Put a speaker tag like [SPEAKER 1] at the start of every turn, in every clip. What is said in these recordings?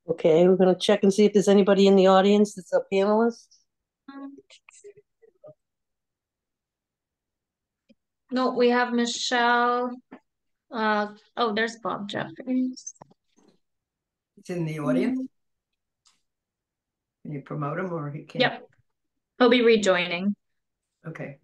[SPEAKER 1] Okay, we're gonna check and see if there's anybody in the audience that's a panelist.
[SPEAKER 2] No, we have Michelle. Oh, there's Bob Jeffries.
[SPEAKER 3] It's in the audience. Can you promote him or he can't?
[SPEAKER 2] Yep, he'll be rejoining.
[SPEAKER 3] Okay.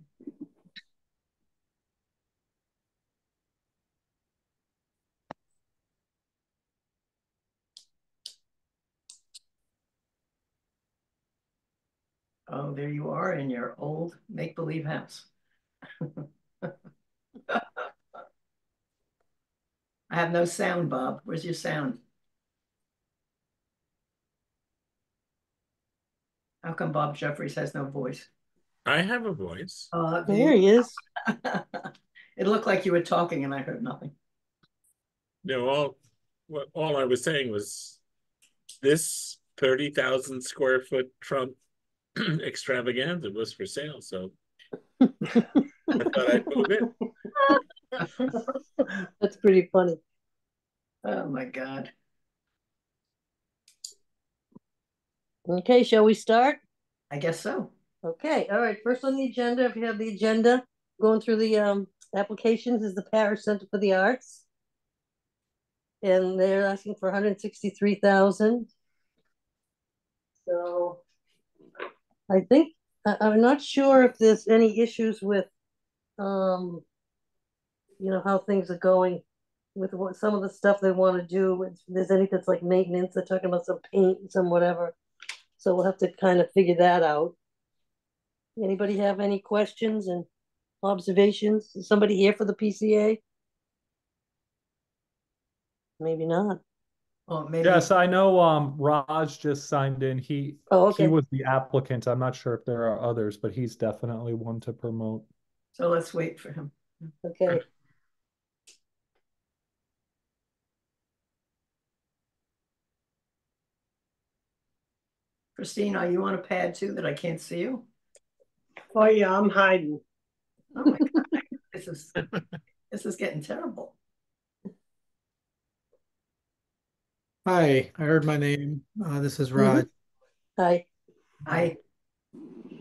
[SPEAKER 3] Oh, there you are in your old make-believe house. I have no sound, Bob. Where's your sound? How come Bob Jeffries has no voice?
[SPEAKER 4] I have a voice.
[SPEAKER 1] There he is.
[SPEAKER 3] It looked like you were talking and I heard nothing.
[SPEAKER 4] No, all I was saying was this 30,000 square foot Trump extravaganza was for sale, so I thought I'd move it.
[SPEAKER 1] That's pretty funny.
[SPEAKER 3] Oh my God.
[SPEAKER 1] Okay, shall we start?
[SPEAKER 3] I guess so.
[SPEAKER 1] Okay, all right. First on the agenda, if you have the agenda, going through the applications is the Parish Center for the Arts. And they're asking for 163,000. So I think I'm not sure if there's any issues with how things are going with what some of the stuff they want to do. If there's anything that's like maintenance, they're talking about some paint and some whatever. So we'll have to kind of figure that out. Anybody have any questions and observations? Is somebody here for the PCA? Maybe not.
[SPEAKER 3] Well, maybe.
[SPEAKER 5] Yes, I know Raj just signed in. He
[SPEAKER 1] okay.
[SPEAKER 5] was the applicant. I'm not sure if there are others, but he's definitely one to promote.
[SPEAKER 3] So let's wait for him.
[SPEAKER 1] Okay.
[SPEAKER 3] Christine, are you on a pad too that I can't see you?
[SPEAKER 1] Oh yeah, I'm hiding.
[SPEAKER 3] Oh my God. This is getting terrible.
[SPEAKER 6] Hi, I heard my name. This is Raj.
[SPEAKER 1] Hi.
[SPEAKER 3] Hi.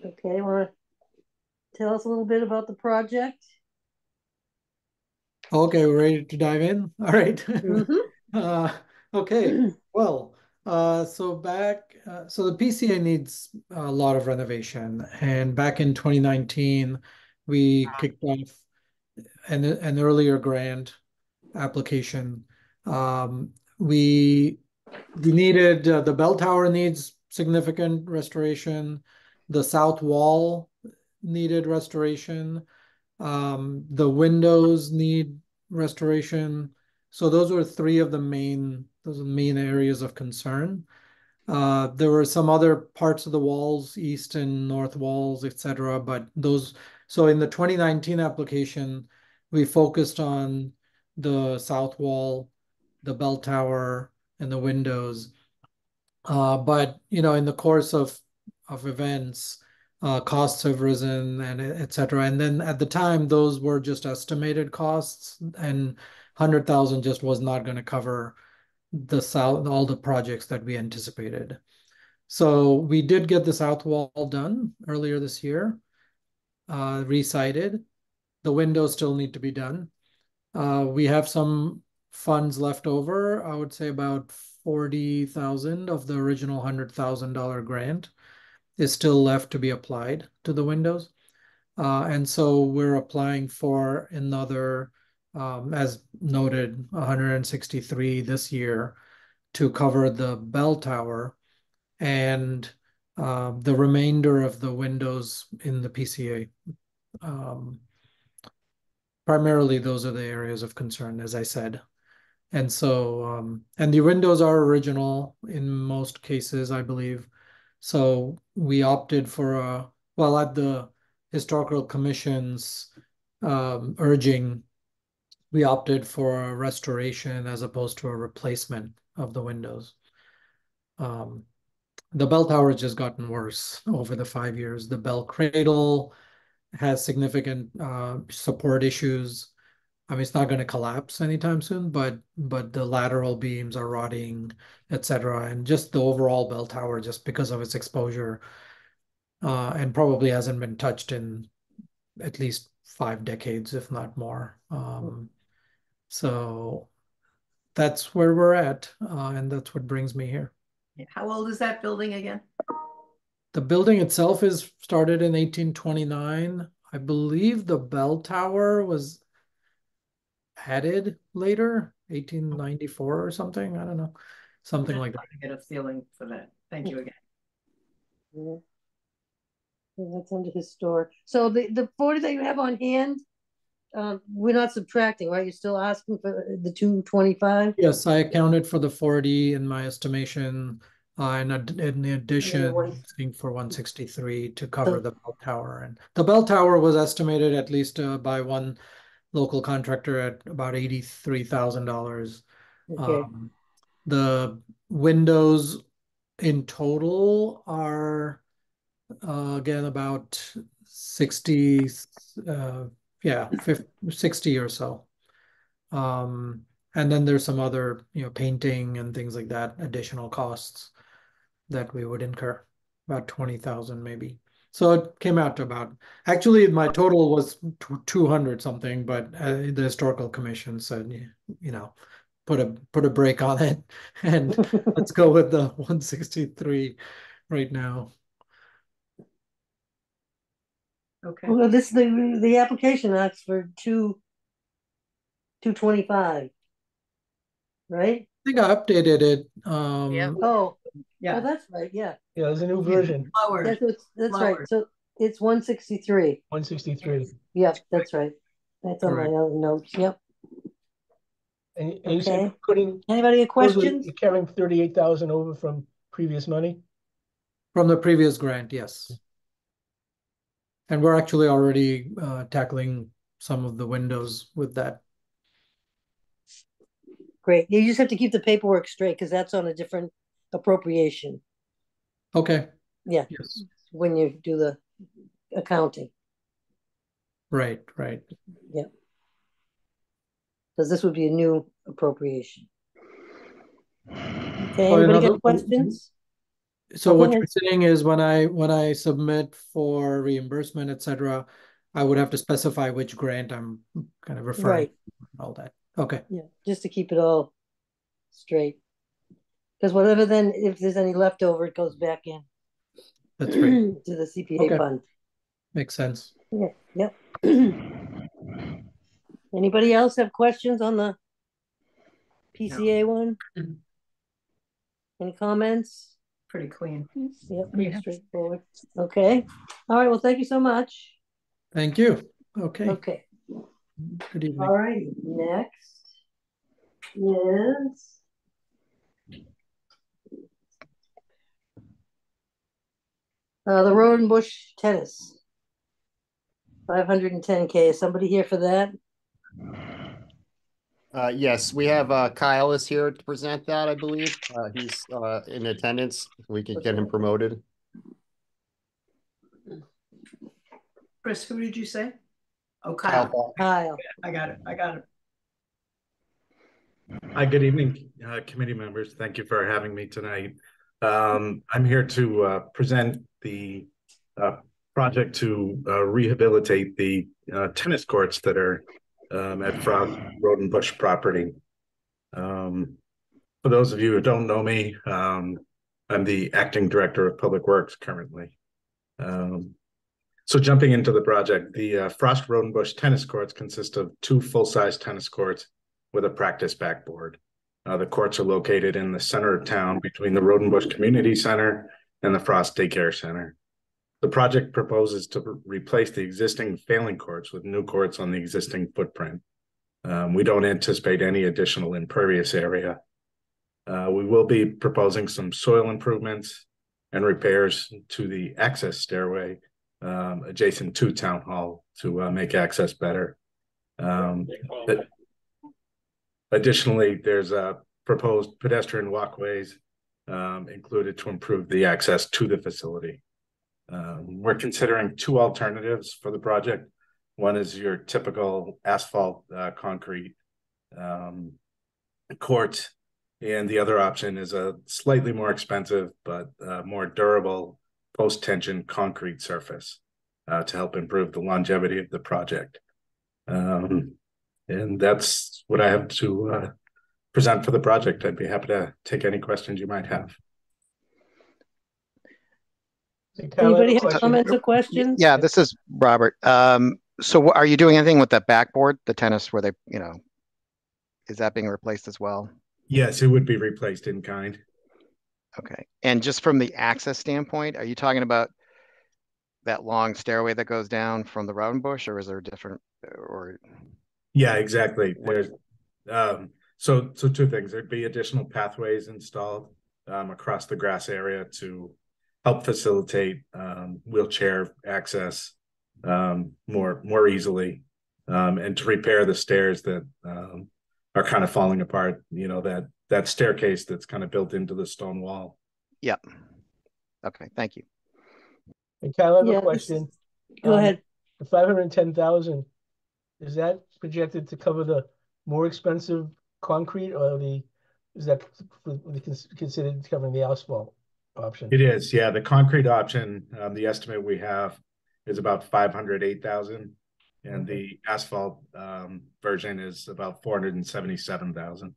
[SPEAKER 1] Okay, want to tell us a little bit about the project?
[SPEAKER 6] Okay, we're ready to dive in. All right.
[SPEAKER 1] Mm-hmm.
[SPEAKER 6] Okay. Well, so the PCA needs a lot of renovation, and back in 2019, we kicked off an earlier grant application. We needed the bell tower needs significant restoration. The south wall needed restoration. The windows need restoration. So those were three of the main areas of concern. There were some other parts of the walls, east and north walls, etc. But so in the 2019 application, we focused on the south wall, the bell tower, and the windows. But in the course of events, costs have risen and etc. And then at the time, those were just estimated costs, and 100,000 just was not going to cover all the projects that we anticipated. So we did get the south wall done earlier this year, re-sided. The windows still need to be done. We have some funds left over. I would say about 40,000 of the original $100,000 grant is still left to be applied to the windows. And so we're applying for another, as noted, 163 this year to cover the bell tower and the remainder of the windows in the PCA. Primarily, those are the areas of concern, as I said. And so, and the windows are original in most cases, I believe. So we opted for at the historical commission's urging, we opted for a restoration as opposed to a replacement of the windows. The bell tower has just gotten worse over the 5 years. The bell cradle has significant support issues. I mean, it's not going to collapse anytime soon, but the lateral beams are rotting, etc. And just the overall bell tower, just because of its exposure, and probably hasn't been touched in at least 5 decades, if not more. So that's where we're at, and that's what brings me here.
[SPEAKER 3] How old is that building again?
[SPEAKER 6] The building itself is started in 1829. I believe the bell tower was added later, 1894 or something. I don't know, something like that.
[SPEAKER 3] To get a feeling for that. Thank you again.
[SPEAKER 1] Yeah. That's under historic. So the 40 that you have on hand, we're not subtracting, right? You're still asking for the 225?
[SPEAKER 6] Yes, I accounted for the 40 in my estimation, and in addition,
[SPEAKER 1] one-
[SPEAKER 6] asking for 163 to cover the bell tower. And the bell tower was estimated, at least by one local contractor, at about $83,000.
[SPEAKER 1] Okay.
[SPEAKER 6] The windows in total are again about 60, yeah, 50, 60 or so. And then there's some other, painting and things like that, additional costs that we would incur, about 20,000 maybe. So it came out to about, actually my total was 200 something, but the historical commission said, put a break on it and let's go with the 163 right now.
[SPEAKER 3] Okay.
[SPEAKER 1] Well, the application asks for 225, right?
[SPEAKER 6] I think I updated it.
[SPEAKER 1] Oh,
[SPEAKER 3] Yeah.
[SPEAKER 1] that's right. Yeah.
[SPEAKER 7] Yeah, there's a new version,
[SPEAKER 3] Lowered.
[SPEAKER 1] That's right.
[SPEAKER 3] Lowered.
[SPEAKER 1] So it's 163.
[SPEAKER 7] 163.
[SPEAKER 1] Yep, that's right. That's on my
[SPEAKER 6] Correct.
[SPEAKER 1] other notes. Yep.
[SPEAKER 7] And you said
[SPEAKER 1] Okay.
[SPEAKER 7] putting,
[SPEAKER 1] Anybody have questions?
[SPEAKER 7] you're carrying 38,000 over from previous money?
[SPEAKER 6] From the previous grant, yes. And we're actually already tackling some of the windows with that.
[SPEAKER 1] Great. You just have to keep the paperwork straight because that's on a different appropriation.
[SPEAKER 6] Okay.
[SPEAKER 1] Yeah.
[SPEAKER 6] Yes.
[SPEAKER 1] When you do the accounting.
[SPEAKER 6] Right.
[SPEAKER 1] Yep. Because this would be a new appropriation. Okay.
[SPEAKER 6] Oh,
[SPEAKER 1] Anybody
[SPEAKER 6] another-
[SPEAKER 1] got questions?
[SPEAKER 6] So
[SPEAKER 1] go
[SPEAKER 6] what you're
[SPEAKER 1] ahead.
[SPEAKER 6] saying is when I submit for reimbursement, etc., I would have to specify which grant I'm kind of referring
[SPEAKER 1] Right.
[SPEAKER 6] to and all that. Okay.
[SPEAKER 1] Yeah. Just to keep it all straight. Because whatever then, if there's any leftover, it goes back in
[SPEAKER 6] That's great.
[SPEAKER 1] to the CPA
[SPEAKER 6] Okay.
[SPEAKER 1] fund.
[SPEAKER 6] Makes sense.
[SPEAKER 1] Yeah. Yep. Anybody else have questions on the PCA one? Any comments?
[SPEAKER 3] Pretty clean.
[SPEAKER 1] Yep, pretty straightforward. Okay. All right. Well, thank you so much.
[SPEAKER 6] Thank you. Okay.
[SPEAKER 1] Okay.
[SPEAKER 6] Good evening.
[SPEAKER 1] All right. Next is the Road and Bush tennis. 510K. Is somebody here for that?
[SPEAKER 8] Yes, we have Kyle is here to present that, I believe. He's in attendance. We can get him promoted.
[SPEAKER 3] Chris, who did you say? Oh, Kyle.
[SPEAKER 1] Kyle.
[SPEAKER 3] I got it.
[SPEAKER 9] Hi, good evening, committee members. Thank you for having me tonight. I'm here to present the project to rehabilitate the tennis courts that are at Frost Road and Bush property. For those of you who don't know me, I'm the acting director of Public Works currently. So jumping into the project, the Frost Road and Bush tennis courts consist of 2 full-size tennis courts with a practice backboard. The courts are located in the center of town between the Road and Bush Community Center and the Frost Daycare Center. The project proposes to replace the existing failing courts with new courts on the existing footprint. We don't anticipate any additional impervious area. We will be proposing some soil improvements and repairs to the access stairway adjacent to Town Hall to make access better. Additionally, there's proposed pedestrian walkways included to improve the access to the facility. We're considering 2 alternatives for the project. One is your typical asphalt concrete court, and the other option is a slightly more expensive but more durable post-tension concrete surface to help improve the longevity of the project. And that's what I have to present for the project. I'd be happy to take any questions you might have.
[SPEAKER 7] Hey, Kyle, I have a
[SPEAKER 1] Anybody have
[SPEAKER 7] question.
[SPEAKER 1] comments or questions?
[SPEAKER 8] Yeah, this is Robert. So are you doing anything with that backboard, the tennis where they, is that being replaced as well?
[SPEAKER 9] Yes, it would be replaced in kind.
[SPEAKER 8] Okay. And just from the access standpoint, are you talking about that long stairway that goes down from the Rodenbush, or is there a different, or?
[SPEAKER 9] Yeah, exactly. There's so two things. There'd be additional pathways installed across the grass area to help facilitate wheelchair access more easily, and to repair the stairs that are kind of falling apart. That staircase that's kind of built into the stone wall.
[SPEAKER 8] Yep. Okay, thank you.
[SPEAKER 7] Hey, Kyle, I have
[SPEAKER 1] Yeah,
[SPEAKER 7] a question.
[SPEAKER 1] Go ahead.
[SPEAKER 7] The 510,000, is that projected to cover the more expensive concrete, or is that considered covering the asphalt option?
[SPEAKER 9] It is, yeah. The concrete option, the estimate we have is about 508,000, and the asphalt version is about 477,000.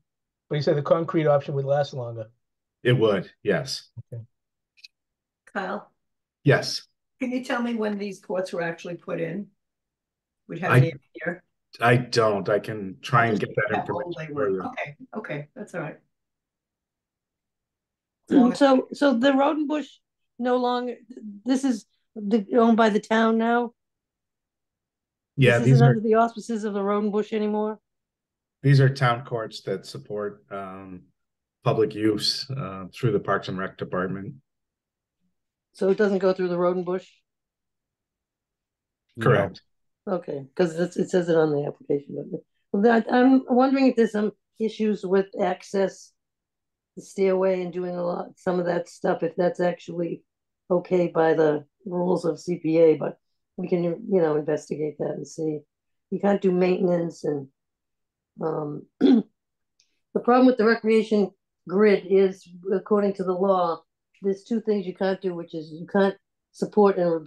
[SPEAKER 7] But you said the concrete option would last longer.
[SPEAKER 9] It would, yes.
[SPEAKER 7] Okay.
[SPEAKER 3] Kyle,
[SPEAKER 9] Yes.
[SPEAKER 3] can you tell me when these courts were actually put in? We'd have
[SPEAKER 9] I-
[SPEAKER 3] any idea.
[SPEAKER 9] I don't. I can try and get that
[SPEAKER 3] How old
[SPEAKER 9] information
[SPEAKER 3] they
[SPEAKER 9] for
[SPEAKER 3] were.
[SPEAKER 9] you.
[SPEAKER 3] Okay, that's all right. As long as-
[SPEAKER 1] So the Rodenbush no longer, this is owned by the town now?
[SPEAKER 9] Yeah,
[SPEAKER 1] This isn't under the auspices of the Rodenbush anymore?
[SPEAKER 9] these are town courts that support public use through the Parks and Rec Department.
[SPEAKER 1] So it doesn't go through the Rodenbush?
[SPEAKER 9] Correct.
[SPEAKER 1] Okay, because it says it on the application. But I'm wondering if there's some issues with access, the stairway, and doing some of that stuff, if that's actually okay by the rules of CPA, but we can, investigate that and see. You can't do maintenance, and the problem with the recreation grid is, according to the law, there's two things you can't do, which is you can't support and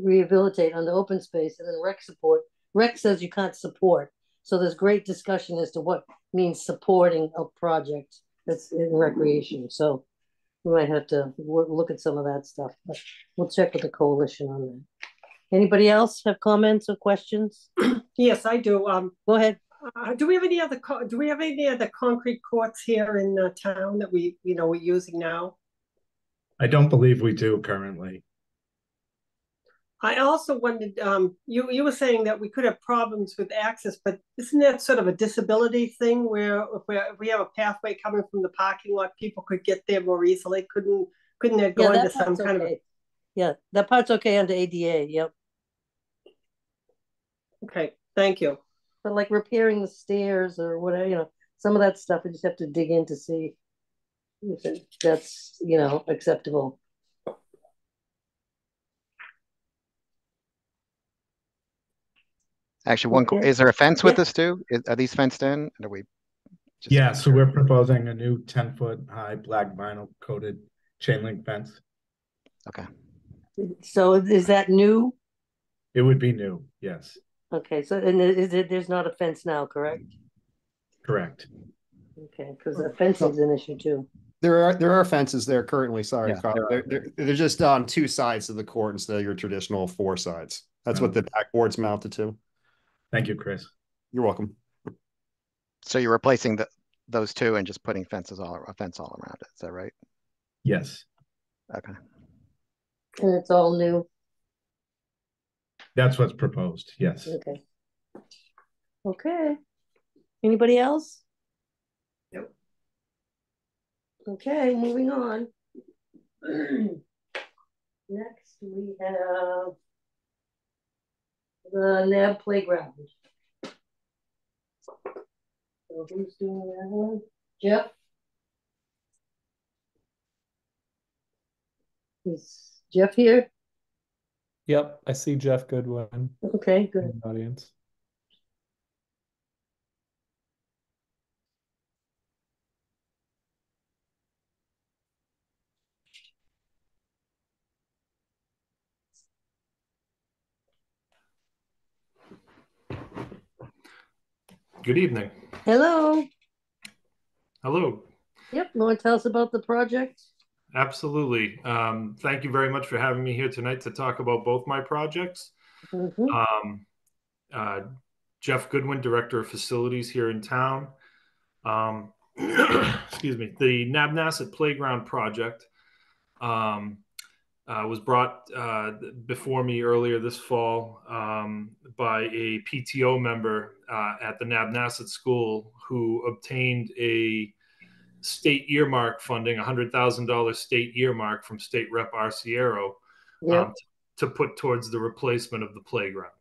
[SPEAKER 1] rehabilitate on the open space, and then rec support. Rec says you can't support. So there's great discussion as to what means supporting a project that's in recreation. So we might have to look at some of that stuff, but we'll check with the coalition on that. Anybody else have comments or questions?
[SPEAKER 10] Yes, I do.
[SPEAKER 1] Go ahead.
[SPEAKER 10] Do we have any other concrete courts here in town that we're using now?
[SPEAKER 9] I don't believe we do currently.
[SPEAKER 10] I also wondered, you were saying that we could have problems with access, but isn't that sort of a disability thing where if we have a pathway coming from the parking lot, people could get there more easily? Couldn't it go into some kind of?
[SPEAKER 1] Yeah, that part's okay under ADA. Yep.
[SPEAKER 10] Okay, thank you.
[SPEAKER 1] But like repairing the stairs or whatever, some of that stuff, we just have to dig in to see if that's, acceptable.
[SPEAKER 8] Actually, is there a fence with this too? Are these fenced in? Are we?
[SPEAKER 9] Yeah, so we're proposing a new 10-foot high black vinyl coated chain link fence.
[SPEAKER 8] Okay.
[SPEAKER 1] So is that new?
[SPEAKER 9] It would be new, yes.
[SPEAKER 1] Okay, so there's not a fence now, correct?
[SPEAKER 9] Correct.
[SPEAKER 1] Okay, because the fencing is an issue too.
[SPEAKER 8] There are fences there currently. Sorry,
[SPEAKER 11] Yeah,
[SPEAKER 8] Carl. They're just on two sides of the court instead of your traditional four sides. That's what the backboard's mounted to.
[SPEAKER 9] Thank you, Chris.
[SPEAKER 8] You're welcome. So you're replacing those two and just putting a fence all around it. Is that right?
[SPEAKER 9] Yes.
[SPEAKER 8] Okay.
[SPEAKER 1] And it's all new.
[SPEAKER 9] That's what's proposed. Yes.
[SPEAKER 1] Okay. Okay. Anybody else?
[SPEAKER 3] Nope.
[SPEAKER 1] Okay, moving on. Next, we have the NAB playground. So who's doing that one? Jeff? Is Jeff here?
[SPEAKER 5] Yep, I see Jeff Goodwin
[SPEAKER 1] Okay,
[SPEAKER 5] in
[SPEAKER 1] good.
[SPEAKER 5] the audience.
[SPEAKER 11] Good evening.
[SPEAKER 1] Hello.
[SPEAKER 11] Hello.
[SPEAKER 1] Yep, you want to tell us about the project?
[SPEAKER 11] Absolutely. Thank you very much for having me here tonight to talk about both my projects.
[SPEAKER 1] Mm-hmm.
[SPEAKER 11] Uh, Jeff Goodwin, Director of Facilities here in town. Excuse me. The Nabnasset Playground Project was brought before me earlier this fall by a PTO member at the Nabnasset School who obtained a state earmark funding, $100,000 state earmark from State Rep Arciero
[SPEAKER 1] Yep.
[SPEAKER 11] to put towards the replacement of the playground.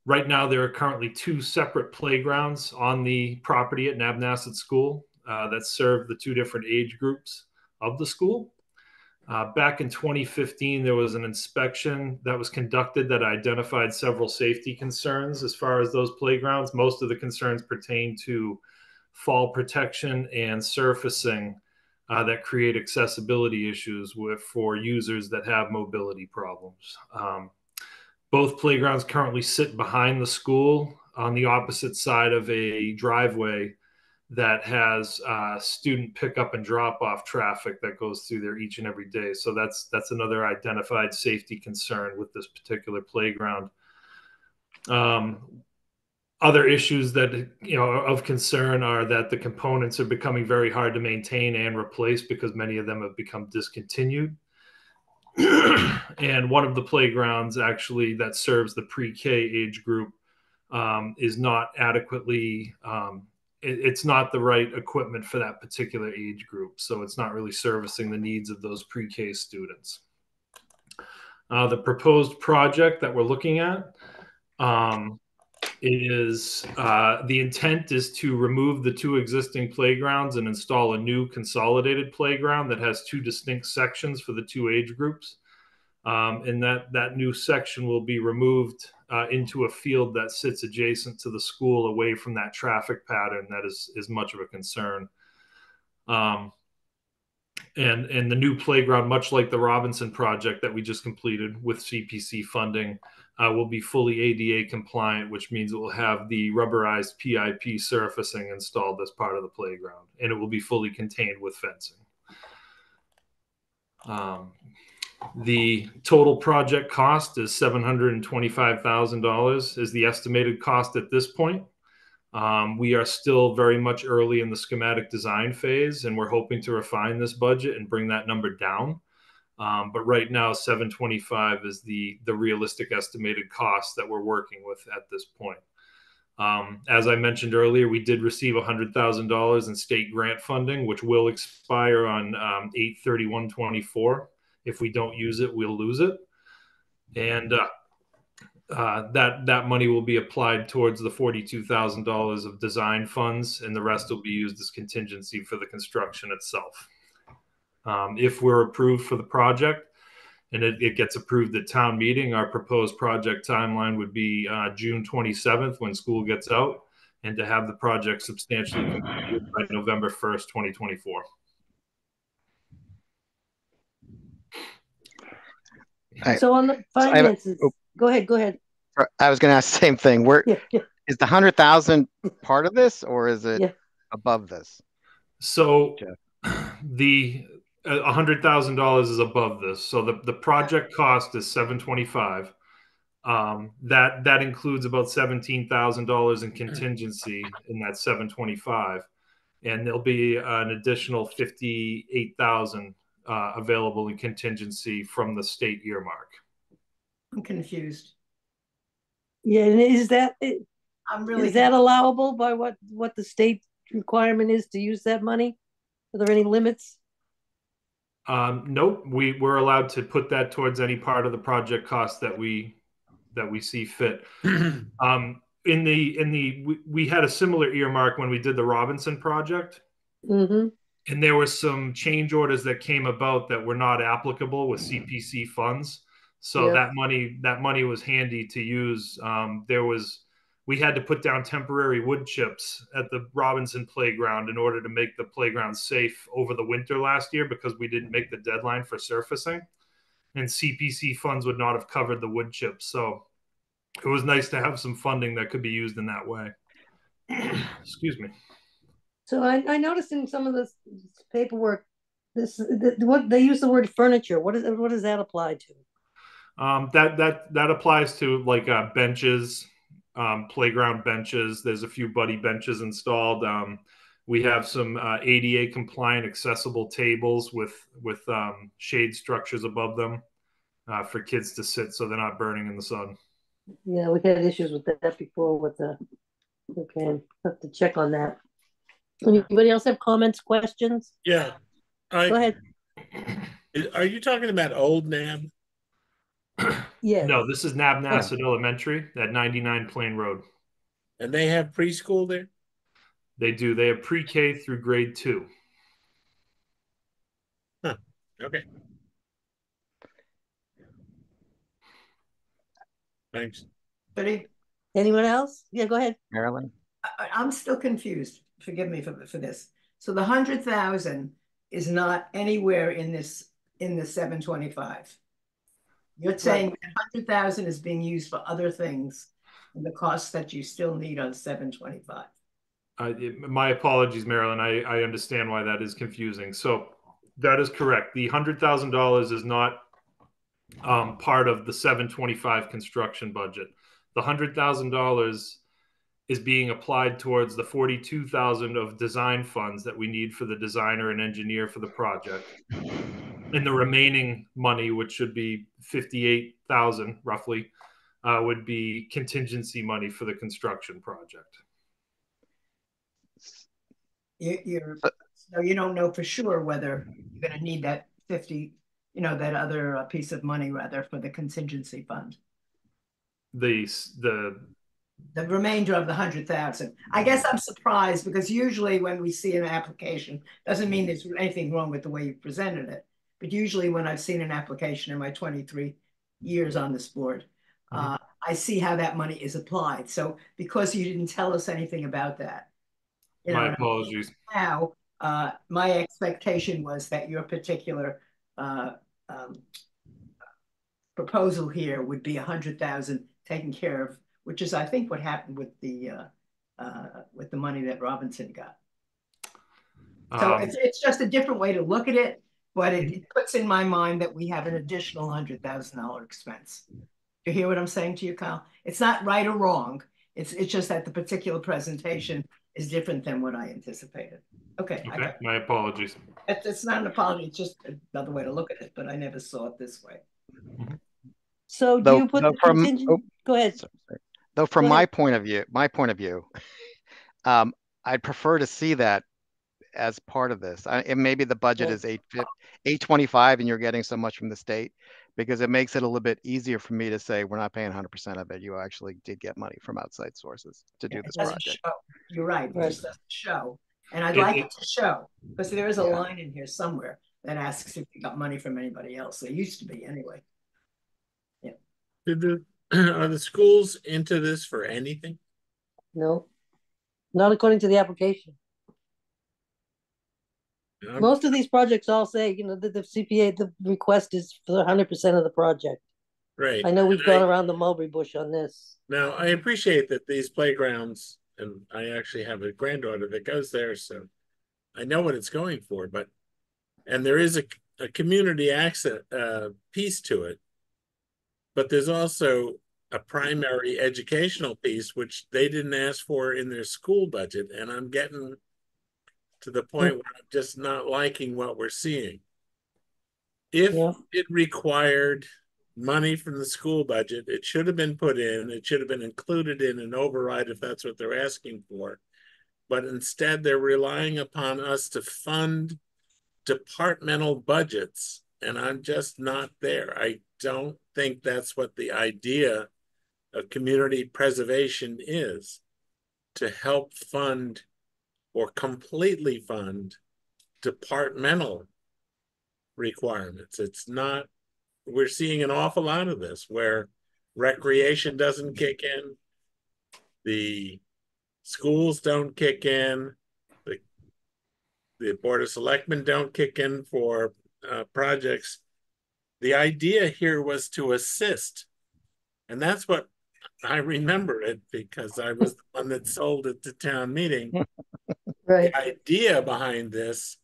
[SPEAKER 11] Right now, there are currently two separate playgrounds on the property at Nabnasset School that serve the two different age groups of the school. Back in 2015, there was an inspection that was conducted that identified several safety concerns as far as those playgrounds. Most of the concerns pertain to fall protection and surfacing that create accessibility issues for users that have mobility problems. Both playgrounds currently sit behind the school on the opposite side of a driveway that has student pickup and drop off traffic that goes through there each and every day. So that's another identified safety concern with this particular playground. Other issues that of concern are that the components are becoming very hard to maintain and replace because many of them have become discontinued. And one of the playgrounds actually that serves the pre-K age group is not adequately it's not the right equipment for that particular age group, so it's not really servicing the needs of those pre-K students. The proposed project that we're looking at is the intent is to remove the two existing playgrounds and install a new consolidated playground that has two distinct sections for the two age groups. And that new section will be removed into a field that sits adjacent to the school, away from that traffic pattern that is much of a concern. And the new playground, much like the Robinson project that we just completed with CPC funding, will be fully ADA compliant, which means it will have the rubberized PIP surfacing installed as part of the playground, and it will be fully contained with fencing. The total project cost is $725,000 is the estimated cost at this point. We are still very much early in the schematic design phase, and we're hoping to refine this budget and bring that number down. But right now, 725 is the realistic estimated cost that we're working with at this point. As I mentioned earlier, we did receive $100,000 in state grant funding, which will expire on 8/31/24. If we don't use it, we'll lose it. And that money will be applied towards the $42,000 of design funds, and the rest will be used as contingency for the construction itself. If we're approved for the project and it gets approved at town meeting, our proposed project timeline would be June 27th when school gets out, and to have the project substantially completed by November 1st, 2024.
[SPEAKER 1] So on the finances, go ahead.
[SPEAKER 8] I was going to ask the same thing. Is the 100,000 part of this, or is it above this?
[SPEAKER 11] So the $100,000 is above this. So the project cost is $725. That includes about $17,000 in contingency in that $725, and there'll be an additional $58,000 available in contingency from the state earmark.
[SPEAKER 3] I'm confused.
[SPEAKER 1] Yeah, and is that allowable by what the state requirement is to use that money? Are there any limits?
[SPEAKER 11] Nope. We're allowed to put that towards any part of the project cost that we see fit. We had a similar earmark when we did the Robinson project.
[SPEAKER 1] Mm-hmm.
[SPEAKER 11] And there were some change orders that came about that were not applicable with CPC funds. So
[SPEAKER 1] Yeah.
[SPEAKER 11] that money was handy to use. We had to put down temporary wood chips at the Robinson playground in order to make the playground safe over the winter last year because we didn't make the deadline for surfacing, and CPC funds would not have covered the wood chips. So it was nice to have some funding that could be used in that way. Excuse me.
[SPEAKER 1] So I noticed in some of this paperwork, what they use the word furniture. What does that apply to?
[SPEAKER 11] That applies to like benches, playground benches. There's a few buddy benches installed. We have some ADA compliant accessible tables with shade structures above them for kids to sit so they're not burning in the sun.
[SPEAKER 1] Yeah, we had issues with that before with the. Okay, have to check on that. Anybody else have comments, questions?
[SPEAKER 4] Yeah.
[SPEAKER 1] Go ahead.
[SPEAKER 4] Are you talking about Old Nab?
[SPEAKER 1] Yes.
[SPEAKER 11] No, this is Nabnasset Elementary at 99 Plain Road.
[SPEAKER 4] And they have preschool there?
[SPEAKER 11] They do. They have pre-K through grade 2.
[SPEAKER 4] Huh. Okay. Thanks.
[SPEAKER 3] Ready?
[SPEAKER 1] Anyone else? Yeah, go ahead.
[SPEAKER 8] Marilyn?
[SPEAKER 3] I'm still confused. Forgive me for this. So the 100,000 is not anywhere in the 725. You're saying that 100,000 is being used for other things, and the costs that you still need on 725.
[SPEAKER 11] My apologies, Marilyn. I understand why that is confusing. So that is correct. The $100,000 is not part of the 725 construction budget. The $100,000 is being applied towards the 42,000 of design funds that we need for the designer and engineer for the project. And the remaining money, which should be 58,000 roughly, would be contingency money for the construction project.
[SPEAKER 3] So you don't know for sure whether you're going to need that 50, that other piece of money rather for the contingency fund.
[SPEAKER 11] The
[SPEAKER 3] remainder of the 100,000. I guess I'm surprised because usually when we see an application, doesn't mean there's anything wrong with the way you presented it, but usually when I've seen an application in my 23 years on this board, I see how that money is applied. So because you didn't tell us anything about that,
[SPEAKER 11] my apologies.
[SPEAKER 3] Now, my expectation was that your particular proposal here would be 100,000 taken care of, which is, I think, what happened with the money that Robinson got. So it's just a different way to look at it, but it puts in my mind that we have an additional $100,000 expense. You hear what I'm saying to you, Kyle? It's not right or wrong. It's just that the particular presentation is different than what I anticipated. Okay.
[SPEAKER 11] My apologies.
[SPEAKER 3] It's not an apology. It's just another way to look at it, but I never saw it this way.
[SPEAKER 1] So do you put the contingent? Go ahead.
[SPEAKER 8] Sorry. Though from my point of view, I'd prefer to see that as part of this. And maybe the budget is 825 and you're getting so much from the state, because it makes it a little bit easier for me to say we're not paying 100% of it. You actually did get money from outside sources to do this project.
[SPEAKER 3] You're right. It just doesn't show. And I'd like it to show, because there is a line in here somewhere that asks if you got money from anybody else. There used to be anyway. Yeah.
[SPEAKER 4] Are the schools into this for anything?
[SPEAKER 1] No, not according to the application. Most of these projects all say, the CPA, the request is for 100% of the project.
[SPEAKER 4] Right.
[SPEAKER 1] I know we've gone around the mulberry bush on this.
[SPEAKER 4] Now, I appreciate that these playgrounds, and I actually have a granddaughter that goes there, so I know what it's going for, and there is a community access piece to it, but there's also a primary educational piece, which they didn't ask for in their school budget, and I'm getting to the point where I'm just not liking what we're seeing. If it required money from the school budget, it should have been put in. It should have been included in an override if that's what they're asking for. But instead, they're relying upon us to fund departmental budgets, and I'm just not there. I don't think that's what the idea of community preservation is, to help fund or completely fund departmental requirements. It's not we're seeing an awful lot of this where recreation doesn't kick in, the schools don't kick in, the Board of Selectmen don't kick in for projects. The idea here was to assist. And that's what I remember it, because I was the one that sold it to town meeting.
[SPEAKER 1] Right.
[SPEAKER 4] The idea behind this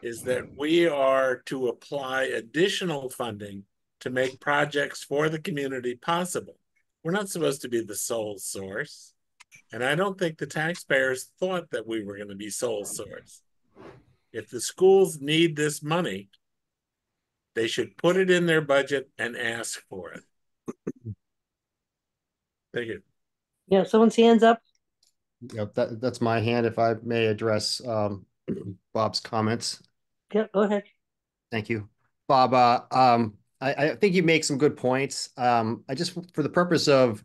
[SPEAKER 4] is that we are to apply additional funding to make projects for the community possible. We're not supposed to be the sole source. And I don't think the taxpayers thought that we were going to be sole source. If the schools need this money, they should put it in their budget and ask for it. Thank you.
[SPEAKER 1] Yeah, someone's hands up.
[SPEAKER 12] Yep, that's my hand. If I may address Bob's comments.
[SPEAKER 1] Yeah, go ahead.
[SPEAKER 12] Thank you, Bob. I think you make some good points. I just, for the purpose of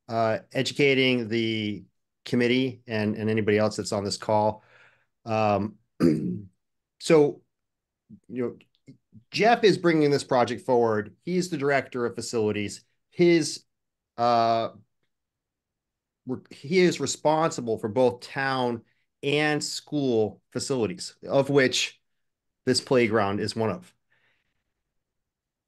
[SPEAKER 12] educating the committee and anybody else that's on this call. So, Jeff is bringing this project forward. He's the director of facilities. He is responsible for both town and school facilities, of which this playground is one of.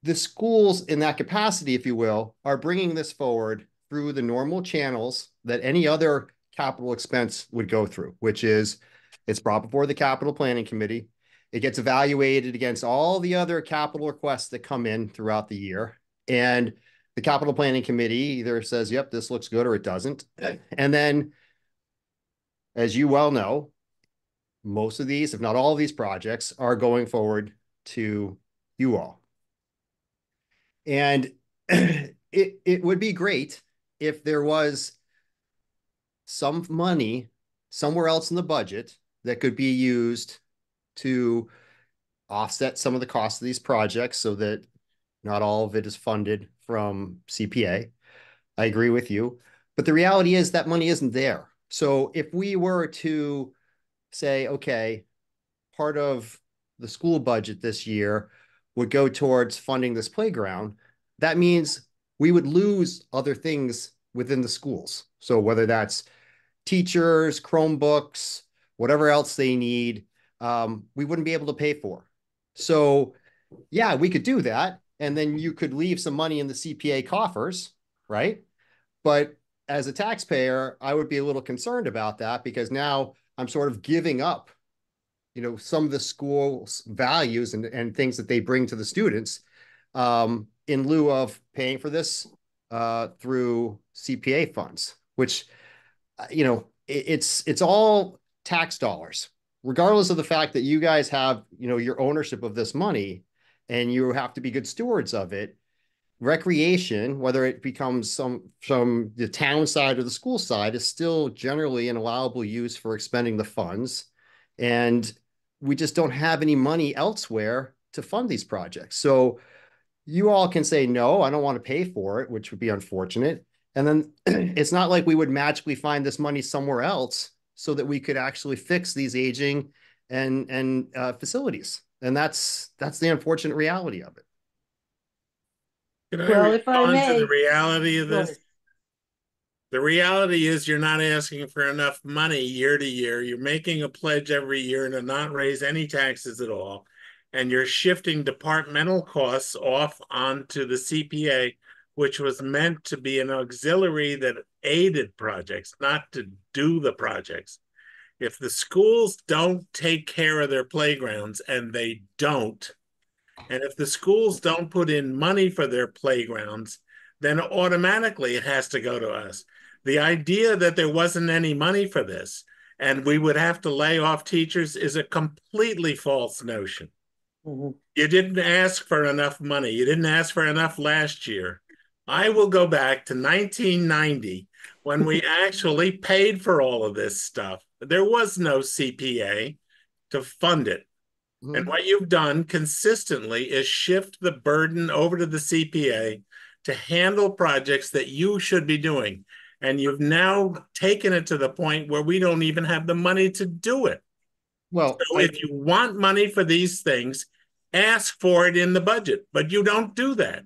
[SPEAKER 12] The schools in that capacity, if you will, are bringing this forward through the normal channels that any other capital expense would go through, which is it's brought before the capital planning committee. It gets evaluated against all the other capital requests that come in throughout the year. And the capital planning committee either says, yep, this looks good, or it doesn't. And then, as you well know, most of these, if not all of these projects, are going forward to you all. And it would be great if there was some money somewhere else in the budget that could be used to offset some of the costs of these projects so that not all of it is funded from CPA. I agree with you. But the reality is that money isn't there. So if we were to say, okay, part of the school budget this year would go towards funding this playground, that means we would lose other things within the schools. So whether that's teachers, Chromebooks, whatever else they need, we wouldn't be able to pay for. So yeah, we could do that. And then you could leave some money in the CPA coffers, right? But as a taxpayer, I would be a little concerned about that, because now I'm sort of giving up, some of the school's values and things that they bring to the students in lieu of paying for this through CPA funds, which, it's all tax dollars, regardless of the fact that you guys have, your ownership of this money and you have to be good stewards of it. Recreation, whether it becomes from the town side or the school side, is still generally an allowable use for expending the funds. And we just don't have any money elsewhere to fund these projects. So you all can say, no, I don't want to pay for it, which would be unfortunate. And then it's not like we would magically find this money somewhere else so that we could actually fix these aging and facilities. And that's the unfortunate reality of it.
[SPEAKER 4] Can I
[SPEAKER 1] Well, if I
[SPEAKER 4] respond to the
[SPEAKER 1] may,
[SPEAKER 4] reality of
[SPEAKER 1] go
[SPEAKER 4] this?
[SPEAKER 1] ahead.
[SPEAKER 4] The reality is you're not asking for enough money year to year. You're making a pledge every year to not raise any taxes at all. And you're shifting departmental costs off onto the CPA, which was meant to be an auxiliary that aided projects, not to do the projects. If the schools don't take care of their playgrounds, and they don't, and if the schools don't put in money for their playgrounds, then automatically it has to go to us. The idea that there wasn't any money for this and we would have to lay off teachers is a completely false notion.
[SPEAKER 1] Mm-hmm.
[SPEAKER 4] You didn't ask for enough money. You didn't ask for enough last year. I will go back to 1990 when we actually paid for all of this stuff. There was no CPA to fund it. Mm-hmm. And what you've done consistently is shift the burden over to the CPA to handle projects that you should be doing. And you've now taken it to the point where we don't even have the money to do it.
[SPEAKER 12] Well,
[SPEAKER 4] so if you want money for these things, ask for it in the budget, but you don't do that.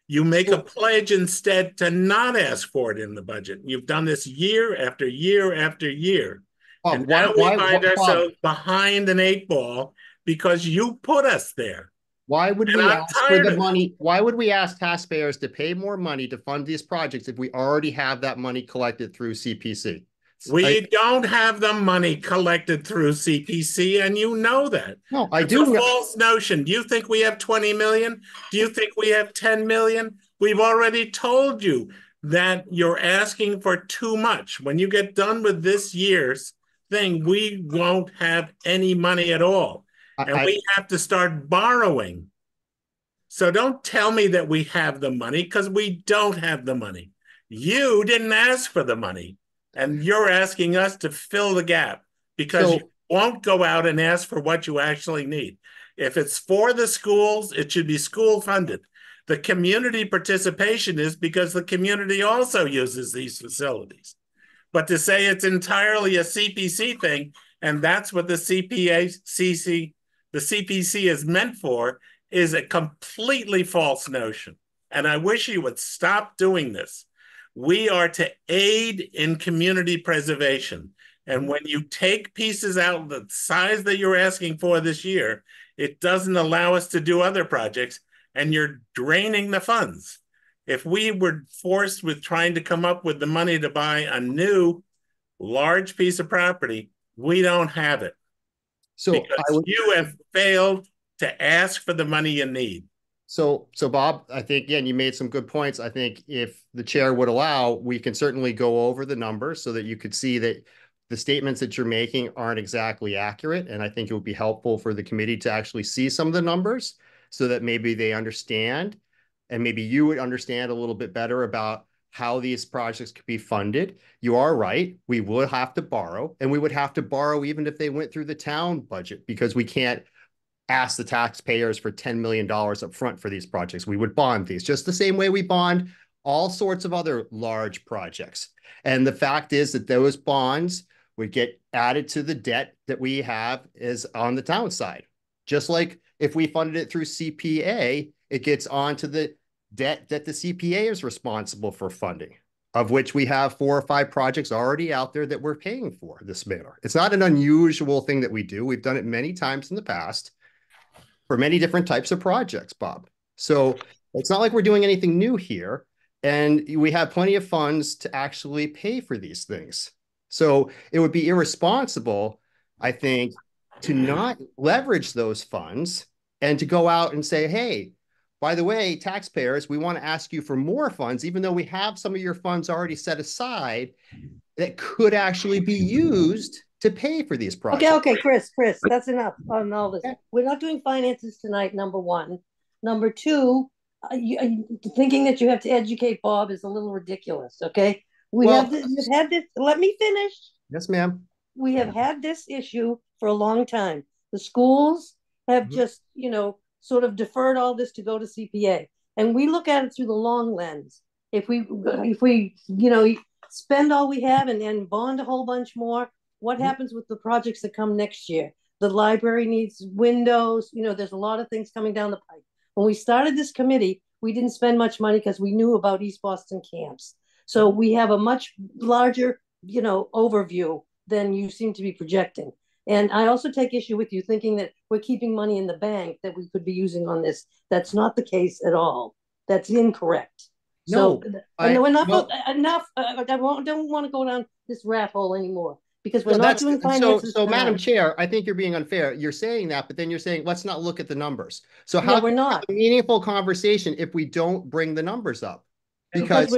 [SPEAKER 4] You make a pledge instead to not ask for it in the budget. You've done this year after year after year. And now we find ourselves behind an 8 ball because you put us there.
[SPEAKER 12] Why would
[SPEAKER 4] And
[SPEAKER 12] we
[SPEAKER 4] I'm
[SPEAKER 12] ask for
[SPEAKER 4] tired
[SPEAKER 12] the
[SPEAKER 4] of it.
[SPEAKER 12] money? Why would we ask taxpayers to pay more money to fund these projects if we already have that money collected through CPC?
[SPEAKER 4] We don't have the money collected through CPC, and you know that.
[SPEAKER 12] No, I
[SPEAKER 4] It's
[SPEAKER 12] do
[SPEAKER 4] a
[SPEAKER 12] know.
[SPEAKER 4] false notion. Do you think we have 20 million? Do you think we have 10 million? We've already told you that you're asking for too much. When you get done with this year's thing, we won't have any money at all. And we have to start borrowing. So don't tell me that we have the money, because we don't have the money. You didn't ask for the money. And you're asking us to fill the gap because you won't go out and ask for what you actually need. If it's for the schools, it should be school funded. The community participation is because the community also uses these facilities. But to say it's entirely a CPC thing, and that's what the CPC is meant for, is a completely false notion. And I wish you would stop doing this. We are to aid in community preservation. And when you take pieces out the size that you're asking for this year, it doesn't allow us to do other projects, and you're draining the funds. If we were forced with trying to come up with the money to buy a new large piece of property, we don't have it. So because you have failed to ask for the money you need.
[SPEAKER 12] So Bob, I think, again, you made some good points. I think if the chair would allow, we can certainly go over the numbers so that you could see that the statements that you're making aren't exactly accurate. And I think it would be helpful for the committee to actually see some of the numbers so that maybe they understand, and maybe you would understand a little bit better about how these projects could be funded. You are right. We would have to borrow, and we would have to borrow even if they went through the town budget, because we can't ask the taxpayers for $10 million up front for these projects. We would bond these just the same way we bond all sorts of other large projects. And the fact is that those bonds would get added to the debt that we have is on the town side. Just like if we funded it through CPA, it gets onto the debt that the CPA is responsible for funding, of which we have 4 or 5 projects already out there that we're paying for this manner. It's not an unusual thing that we do. We've done it many times in the past for many different types of projects, Bob. So it's not like we're doing anything new here. And we have plenty of funds to actually pay for these things. So it would be irresponsible, I think, to not leverage those funds and to go out and say, hey, by the way, taxpayers, we want to ask you for more funds, even though we have some of your funds already set aside that could actually be used to pay for these projects.
[SPEAKER 1] Okay, Chris, that's enough on all this. We're not doing finances tonight, number one. Number two, thinking that you have to educate Bob is a little ridiculous, okay? We've had this, let me finish.
[SPEAKER 12] Yes, ma'am.
[SPEAKER 1] We have had this issue for a long time. The schools have just, sort of deferred all this to go to CPA. And we look at it through the long lens. If we spend all we have and bond a whole bunch more, what happens with the projects that come next year? The library needs windows. There's a lot of things coming down the pipe. When we started this committee, we didn't spend much money because we knew about East Boston camps. So we have a much larger, overview than you seem to be projecting. And I also take issue with you thinking that we're keeping money in the bank that we could be using on this. That's not the case at all. That's incorrect.
[SPEAKER 12] No,
[SPEAKER 1] enough. I don't want to go down this rat hole anymore. Because we're not doing finances.
[SPEAKER 12] So Madam Chair, I think you're being unfair. You're saying that, but then you're saying, let's not look at the numbers. So how
[SPEAKER 1] we're not
[SPEAKER 12] have a meaningful conversation if we don't bring the numbers up?
[SPEAKER 1] Because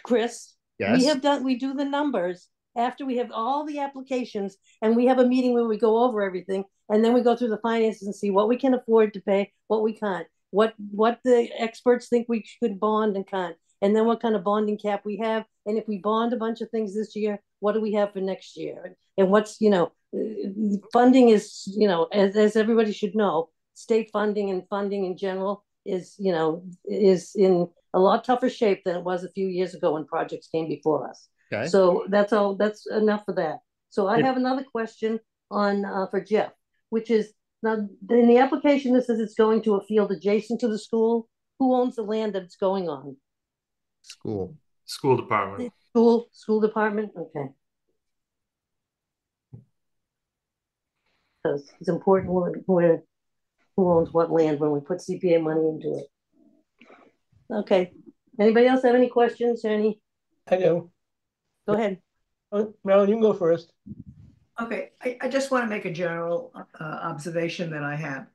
[SPEAKER 1] Chris,
[SPEAKER 12] yes,
[SPEAKER 1] we do the numbers after we have all the applications, and we have a meeting where we go over everything, and then we go through the finances and see what we can afford to pay, what we can't, what the experts think we should bond and can't, and then what kind of bonding cap we have. And if we bond a bunch of things this year, what do we have for next year? And what's, funding is, as everybody should know, state funding and funding in general is in a lot tougher shape than it was a few years ago when projects came before us.
[SPEAKER 12] Okay.
[SPEAKER 1] So that's enough for that. So I have another question on for Jeff, which is Now, in the application, this says it's going to a field adjacent to the school. Who owns the land that it's going on?
[SPEAKER 12] School.
[SPEAKER 11] School department.
[SPEAKER 1] School department? Okay. Because it's important who owns what land when we put CPA money into it. Okay. Anybody else have any questions or any?
[SPEAKER 7] I do.
[SPEAKER 1] Go ahead.
[SPEAKER 7] Marilyn, you can go first.
[SPEAKER 3] Okay, I just want to make a general observation that I have.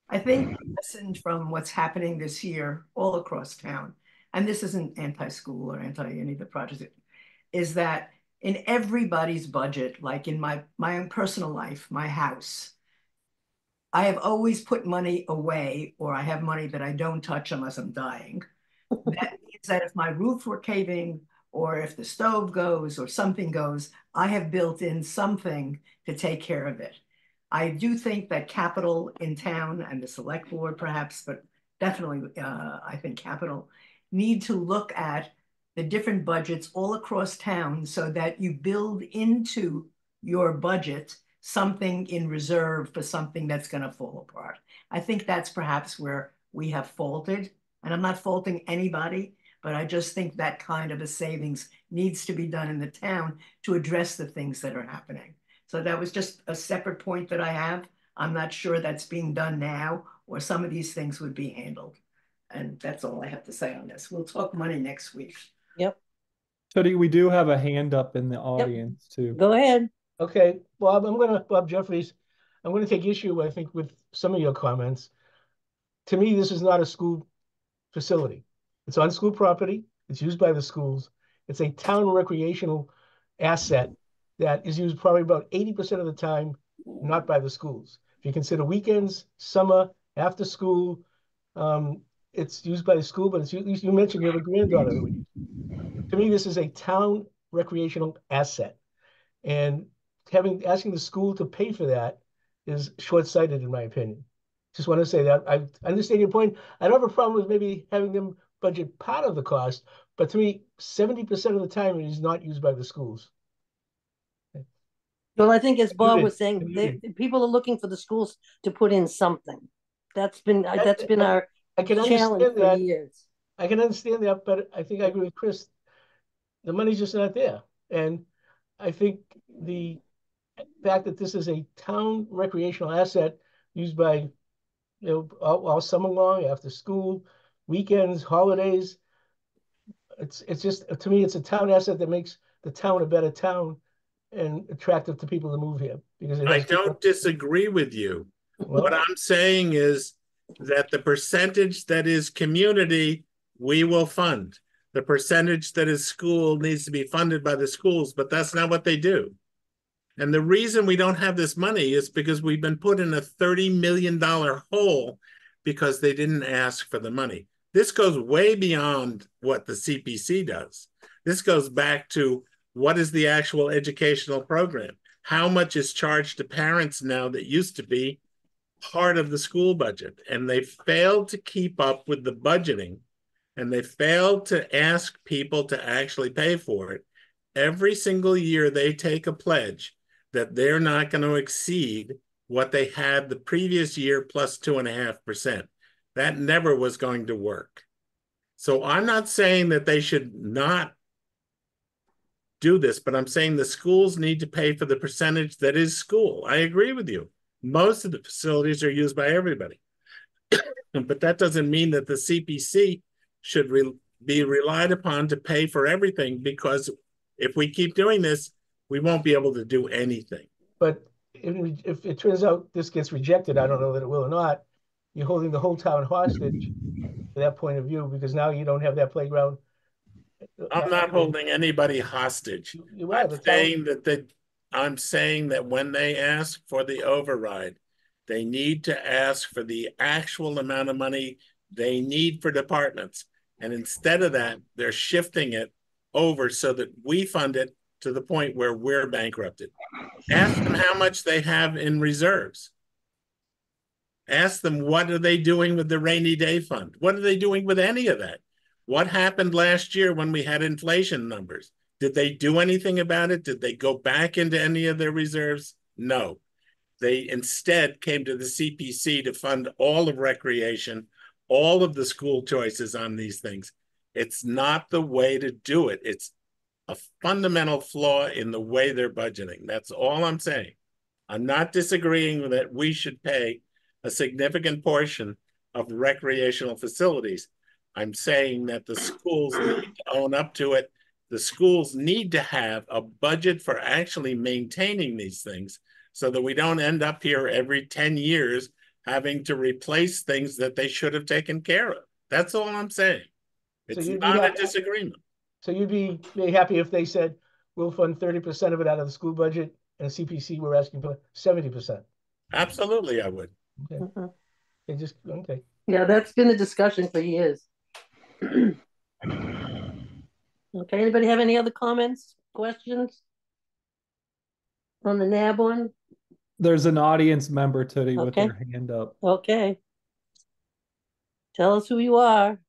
[SPEAKER 3] I think lesson from what's happening this year all across town, and this isn't anti-school or anti any of the projects, is that in everybody's budget, like in my own personal life, my house, I have always put money away, or I have money that I don't touch unless I'm dying. That means that if my roof were caving, or if the stove goes, or something goes, I have built in something to take care of it. I do think that capital in town and the select board perhaps, but definitely I think capital need to look at the different budgets all across town so that you build into your budget something in reserve for something that's going to fall apart. I think that's perhaps where we have faulted, and I'm not faulting anybody, but I just think that kind of a savings needs to be done in the town to address the things that are happening. So that was just a separate point that I have. I'm not sure that's being done now, or some of these things would be handled. And that's all I have to say on this. We'll talk money next week.
[SPEAKER 1] Yep.
[SPEAKER 5] So we do have a hand up in the audience too.
[SPEAKER 1] Go ahead.
[SPEAKER 7] Okay, Bob, Bob Jeffries, I'm gonna take issue, I think, with some of your comments. To me, this is not a school facility. It's on school property. It's used by the schools. It's a town recreational asset that is used probably about 80% of the time, not by the schools. If you consider weekends, summer, after school, it's used by the school, but you mentioned you have a granddaughter. To me, this is a town recreational asset. And asking the school to pay for that is short-sighted, in my opinion. Just want to say that I understand your point. I don't have a problem with maybe having them budget part of the cost, but to me, 70% of the time it is not used by the schools.
[SPEAKER 1] Well, I think as Bob was saying, people are looking for the schools to put in something. That's been our challenge for years.
[SPEAKER 7] I can understand that, but I think I agree with Chris. The money's just not there. And I think the fact that this is a town recreational asset used by, all summer long, after school, weekends, holidays, it's just, to me, it's a town asset that makes the town a better town and attractive to people to move here. Because
[SPEAKER 4] I don't disagree with you. Well, what I'm saying is that the percentage that is community, we will fund. The percentage that is school needs to be funded by the schools, but that's not what they do. And the reason we don't have this money is because we've been put in a $30 million hole because they didn't ask for the money. This goes way beyond what the CPC does. This goes back to what is the actual educational program? How much is charged to parents now that used to be part of the school budget? And they failed to keep up with the budgeting, and they failed to ask people to actually pay for it. Every single year they take a pledge that they're not going to exceed what they had the previous year plus 2.5%. That never was going to work. So I'm not saying that they should not do this, but I'm saying the schools need to pay for the percentage that is school. I agree with you. Most of the facilities are used by everybody. But that doesn't mean that the CPC should be relied upon to pay for everything, because if we keep doing this, we won't be able to do anything.
[SPEAKER 7] But if it turns out this gets rejected, I don't know that it will or not, you're holding the whole town hostage to that point of view, because now you don't have that playground.
[SPEAKER 4] I'm not holding anybody hostage. I'm saying that when they ask for the override, they need to ask for the actual amount of money they need for departments. And instead of that, they're shifting it over so that we fund it to the point where we're bankrupted. Ask them how much they have in reserves. Ask them, what are they doing with the rainy day fund? What are they doing with any of that? What happened last year when we had inflation numbers? Did they do anything about it? Did they go back into any of their reserves? No. They instead came to the CPC to fund all of recreation, all of the school choices on these things. It's not the way to do it. It's a fundamental flaw in the way they're budgeting. That's all I'm saying. I'm not disagreeing that we should pay a significant portion of recreational facilities. I'm saying that the schools need to own up to it. The schools need to have a budget for actually maintaining these things so that we don't end up here every 10 years having to replace things that they should have taken care of. That's all I'm saying. It's not a disagreement.
[SPEAKER 7] So you'd be happy if they said, we'll fund 30% of it out of the school budget, and CPC, we're asking for 70%.
[SPEAKER 4] Absolutely, I would.
[SPEAKER 7] Okay. Okay.
[SPEAKER 1] Yeah, that's been a discussion for years. Okay, anybody have any other comments, questions on the NAB one?
[SPEAKER 5] There's an audience member, Tootie, with
[SPEAKER 1] Okay.
[SPEAKER 5] their hand up.
[SPEAKER 1] Okay. Tell us who you are.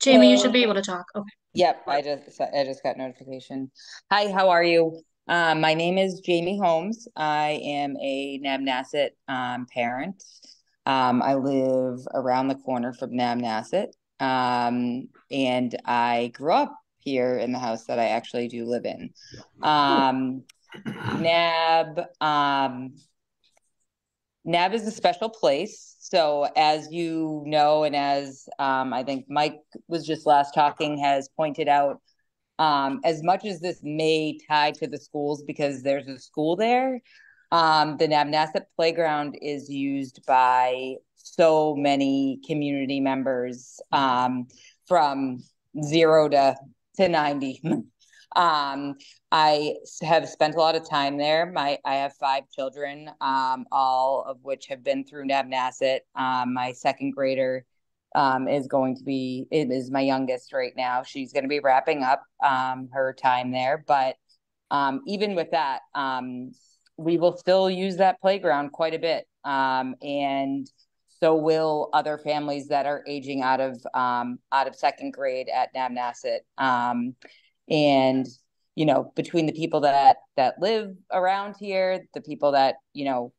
[SPEAKER 2] Jamie, you should be able to talk. Okay.
[SPEAKER 13] Yep, I just got notification. Hi, how are you? My name is Jamie Holmes. I am a Nabnasset parent. I live around the corner from Nabnasset. And I grew up here in the house that I actually do live in. NAB is a special place. So as you know, and as I think Mike was just last talking, has pointed out, as much as this may tie to the schools because there's a school there, the Nabnasset playground is used by so many community members, from 0 to 90. I have spent a lot of time there. I have 5 children, all of which have been through Nabnasset. My second grader is my youngest right now. She's going to be wrapping up her time there. But even with that, we will still use that playground quite a bit. And so will other families that are aging out of second grade at Nabnasset. And, you know, between the people that live around here, the people that, you know,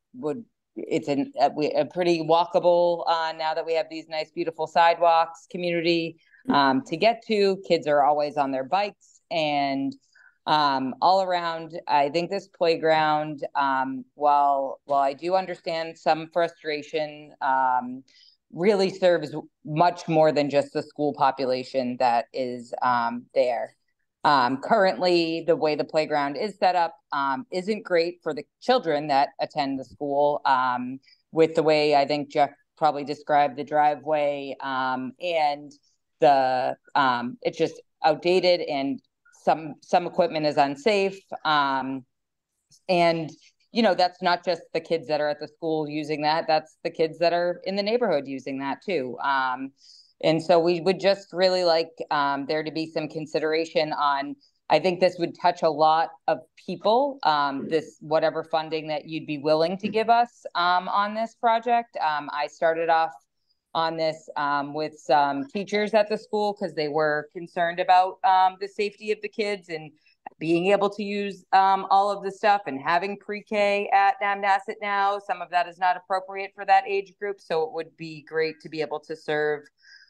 [SPEAKER 13] it's a pretty walkable, now that we have these nice, beautiful sidewalks, community to get to. Kids are always on their bikes, and all around, I think this playground, while I do understand some frustration, really serves much more than just the school population that is there. Currently, the way the playground is set up isn't great for the children that attend the school, with the way I think Jeff probably described the driveway, and it's just outdated, and some equipment is unsafe. And, you know, that's not just the kids that are at the school using that, that's the kids that are in the neighborhood using that too. And so we would just really like there to be some consideration on, I think this would touch a lot of people, this whatever funding that you'd be willing to give us on this project. I started off on this with some teachers at the school because they were concerned about the safety of the kids and being able to use all of the stuff, and having pre-K at Nabnasset now. Some of that is not appropriate for that age group. So it would be great to be able to serve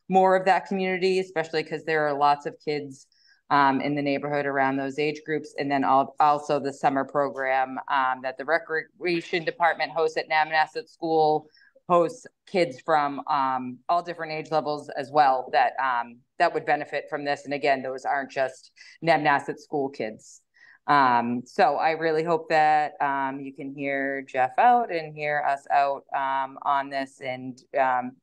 [SPEAKER 13] more of that community, especially because there are lots of kids in the neighborhood around those age groups. And then also the summer program that the recreation department hosts at Nabnasset School hosts kids from all different age levels as well that would benefit from this. And again, those aren't just Nabnasset School kids. So I really hope that you can hear Jeff out and hear us out on this, and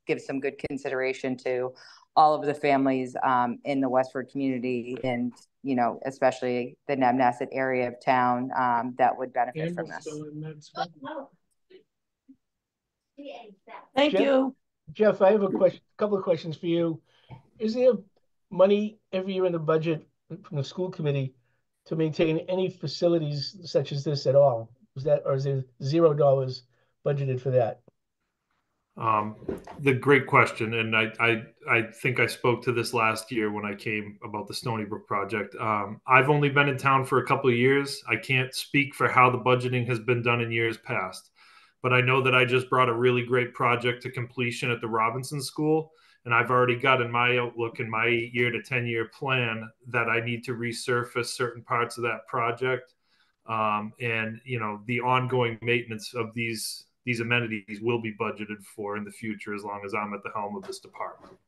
[SPEAKER 13] give some good consideration to all of the families in the Westford community, and, you know, especially the Nabnasset area of town that would benefit from this.
[SPEAKER 1] Thank you.
[SPEAKER 7] Jeff, I have a couple of questions for you. Is there money every year in the budget from the school committee to maintain any facilities such as this at all? Or is there $0 budgeted for that?
[SPEAKER 11] The great question, and I think I spoke to this last year when I came about the Stony Brook project. I've only been in town for a couple of years. I can't speak for how the budgeting has been done in years past, but I know that I just brought a really great project to completion at the Robinson School, and I've already got in my outlook in my 8 year to 10 year plan that I need to resurface certain parts of that project, and the ongoing maintenance of these amenities will be budgeted for in the future as long as I'm at the helm of this department.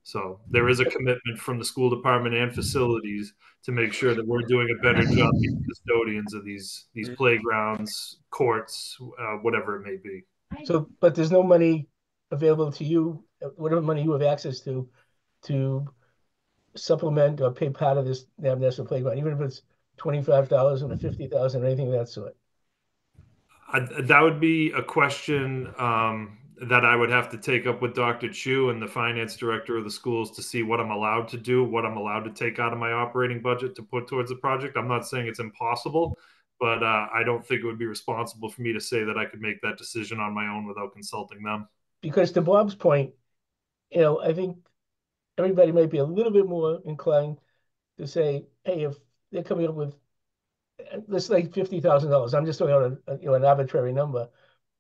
[SPEAKER 11] So there is a commitment from the school department and facilities to make sure that we're doing a better job being custodians of these playgrounds, courts, whatever it may be.
[SPEAKER 7] So, but there's no money available to you, whatever money you have access to supplement or pay part of this National Playground, even if it's $25,000 or $50,000 or anything of that sort.
[SPEAKER 11] That would be a question that I would have to take up with Dr. Chu and the finance director of the schools to see what I'm allowed to do, what I'm allowed to take out of my operating budget to put towards the project. I'm not saying it's impossible, but I don't think it would be responsible for me to say that I could make that decision on my own without consulting them. Because
[SPEAKER 7] to Bob's point, I think everybody might be a little bit more inclined to say, hey, if they're coming up with, let's say $50,000, I'm just throwing out an arbitrary number.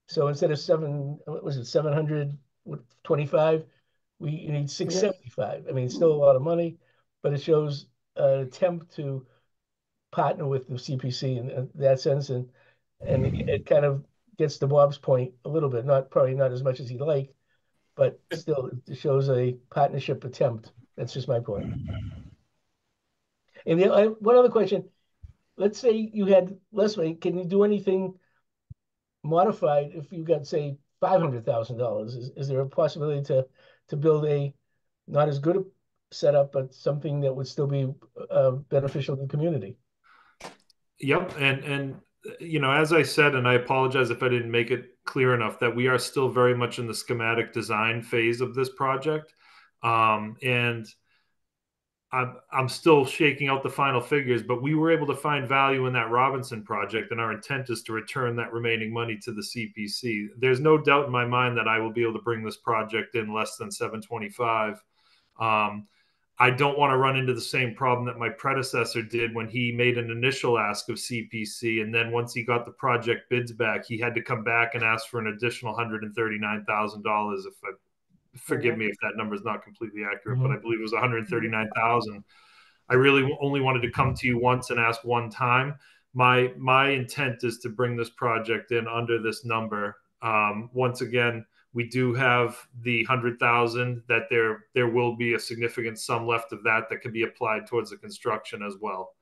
[SPEAKER 7] So instead of 725, we need 675. I mean, it's still a lot of money, but it shows an attempt to partner with the CPC in that sense, and it kind of gets to Bob's point a little bit, probably not as much as he'd like, but still it shows a partnership attempt. That's just my point. And one other question, let's say you had less money, can you do anything modified if you got, say, $500,000? Is there a possibility to build a not as good a setup, but something that would still be beneficial to the community?
[SPEAKER 11] Yep, and as I said, and I apologize if I didn't make it clear enough, that we are still very much in the schematic design phase of this project, and I'm still shaking out the final figures, but we were able to find value in that Robinson project, and our intent is to return that remaining money to the CPC. There's no doubt in my mind that I will be able to bring this project in less than 725. I don't want to run into the same problem that my predecessor did when he made an initial ask of CPC, and then once he got the project bids back, he had to come back and ask for an additional $139,000. Forgive me if that number is not completely accurate, but I believe it was 139,000. I really only wanted to come to you once and ask one time. My intent is to bring this project in under this number. Once again, we do have the 100,000 that there will be a significant sum left of that can be applied towards the construction as well.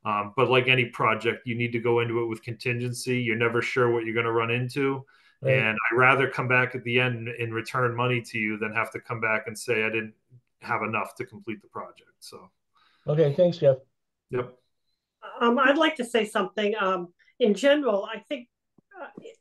[SPEAKER 11] But like any project, you need to go into it with contingency. You're never sure what you're going to run into. Right. And I'd rather come back at the end and return money to you than have to come back and say I didn't have enough to complete the project. So,
[SPEAKER 7] okay, thanks, Jeff.
[SPEAKER 11] Yep.
[SPEAKER 10] I'd like to say something. In general, I think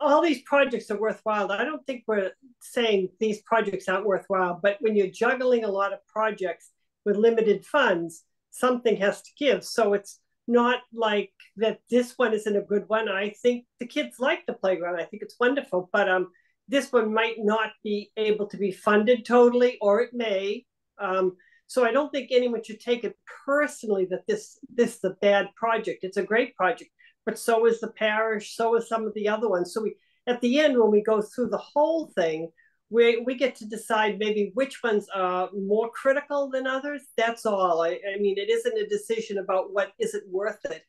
[SPEAKER 10] all these projects are worthwhile. I don't think we're saying these projects aren't worthwhile, but when you're juggling a lot of projects with limited funds, something has to give. So it's not like that this one isn't a good one. I think the kids like the playground. I think it's wonderful, but this one might not be able to be funded totally, or it may. So I don't think anyone should take it personally that this is a bad project. It's a great project, but so is the parish, so is some of the other ones. So we, at the end, when we go through the whole thing, we get to decide maybe which ones are more critical than others. That's all. I mean, it isn't a decision about what isn't worth it.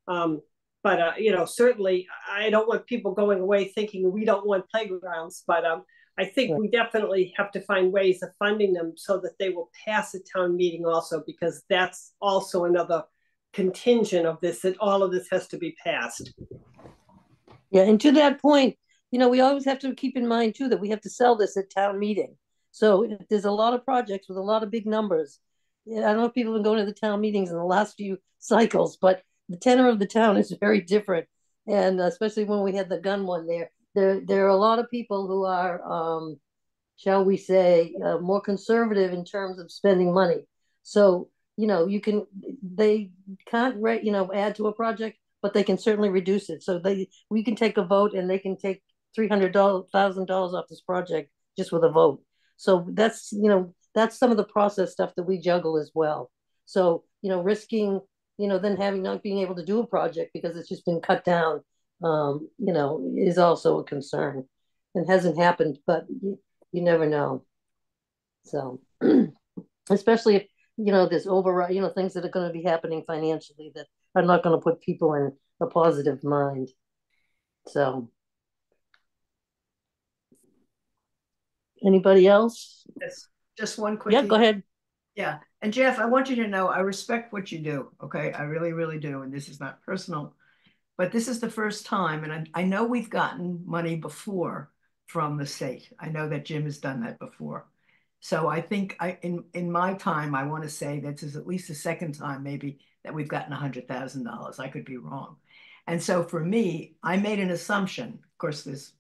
[SPEAKER 10] But certainly I don't want people going away thinking we don't want playgrounds. But I think we definitely have to find ways of funding them so that they will pass a town meeting also, because that's also another contingent of this, that all of this has to be passed.
[SPEAKER 1] Yeah, and to that point, we always have to keep in mind too that we have to sell this at town meeting. So there's a lot of projects with a lot of big numbers. I don't know if people have been going to the town meetings in the last few cycles, but the tenor of the town is very different. And especially when we had the gun one there are a lot of people who are, shall we say, more conservative in terms of spending money. So, they can't, add to a project, but they can certainly reduce it. So we can take a vote and they can take $300,000 off this project just with a vote. So that's, that's some of the process stuff that we juggle as well. So, risking, then having not being able to do a project because it's just been cut down, is also a concern. And hasn't happened, but you never know. So, especially if, there's override, things that are going to be happening financially that are not going to put people in a positive mind. So, anybody else?
[SPEAKER 3] Yes, just one quick.
[SPEAKER 1] Yeah, go ahead.
[SPEAKER 3] Yeah. And Jeff, I want you to know I respect what you do. Okay. I really, really do. And this is not personal, but this is the first time. And I know we've gotten money before from the state. I know that Jim has done that before. So I think in my time, I want to say this is at least the second time maybe that we've gotten $100,000. I could be wrong. And so for me, I made an assumption. Of course, there's,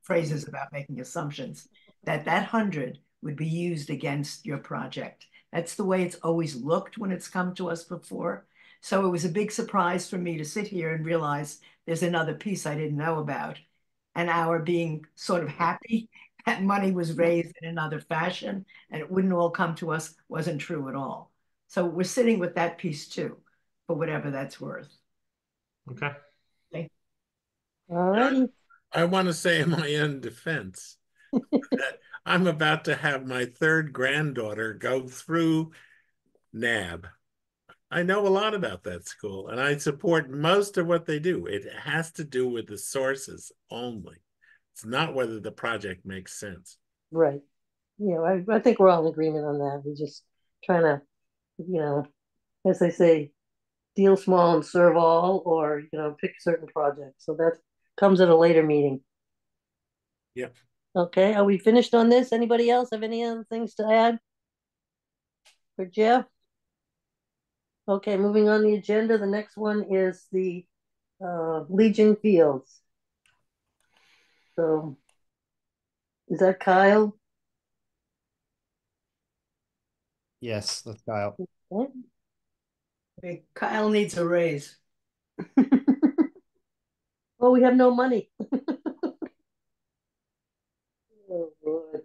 [SPEAKER 3] phrases about making assumptions that 100 would be used against your project. That's the way it's always looked when it's come to us before. So it was a big surprise for me to sit here and realize there's another piece I didn't know about. And our being sort of happy that money was raised in another fashion and it wouldn't all come to us wasn't true at all. So we're sitting with that piece too, for whatever that's worth.
[SPEAKER 11] Okay.
[SPEAKER 3] Okay.
[SPEAKER 1] All righty.
[SPEAKER 4] I want to say in my own defense that I'm about to have my third granddaughter go through NAB. I know a lot about that school and I support most of what they do. It has to do with the sources only. It's not whether the project makes sense.
[SPEAKER 1] Right. I think we're all in agreement on that. We're just trying to, as they say, deal small and serve all, or, pick certain projects. So that comes at a later meeting.
[SPEAKER 4] Yep.
[SPEAKER 1] Okay, are we finished on this? Anybody else have any other things to add for Jeff? Okay, moving on the agenda. The next one is the Legion Fields. So is that Kyle?
[SPEAKER 12] Yes, that's Kyle.
[SPEAKER 1] Okay.
[SPEAKER 3] Okay, Kyle needs a raise.
[SPEAKER 1] Oh, we have no money. Oh, Lord.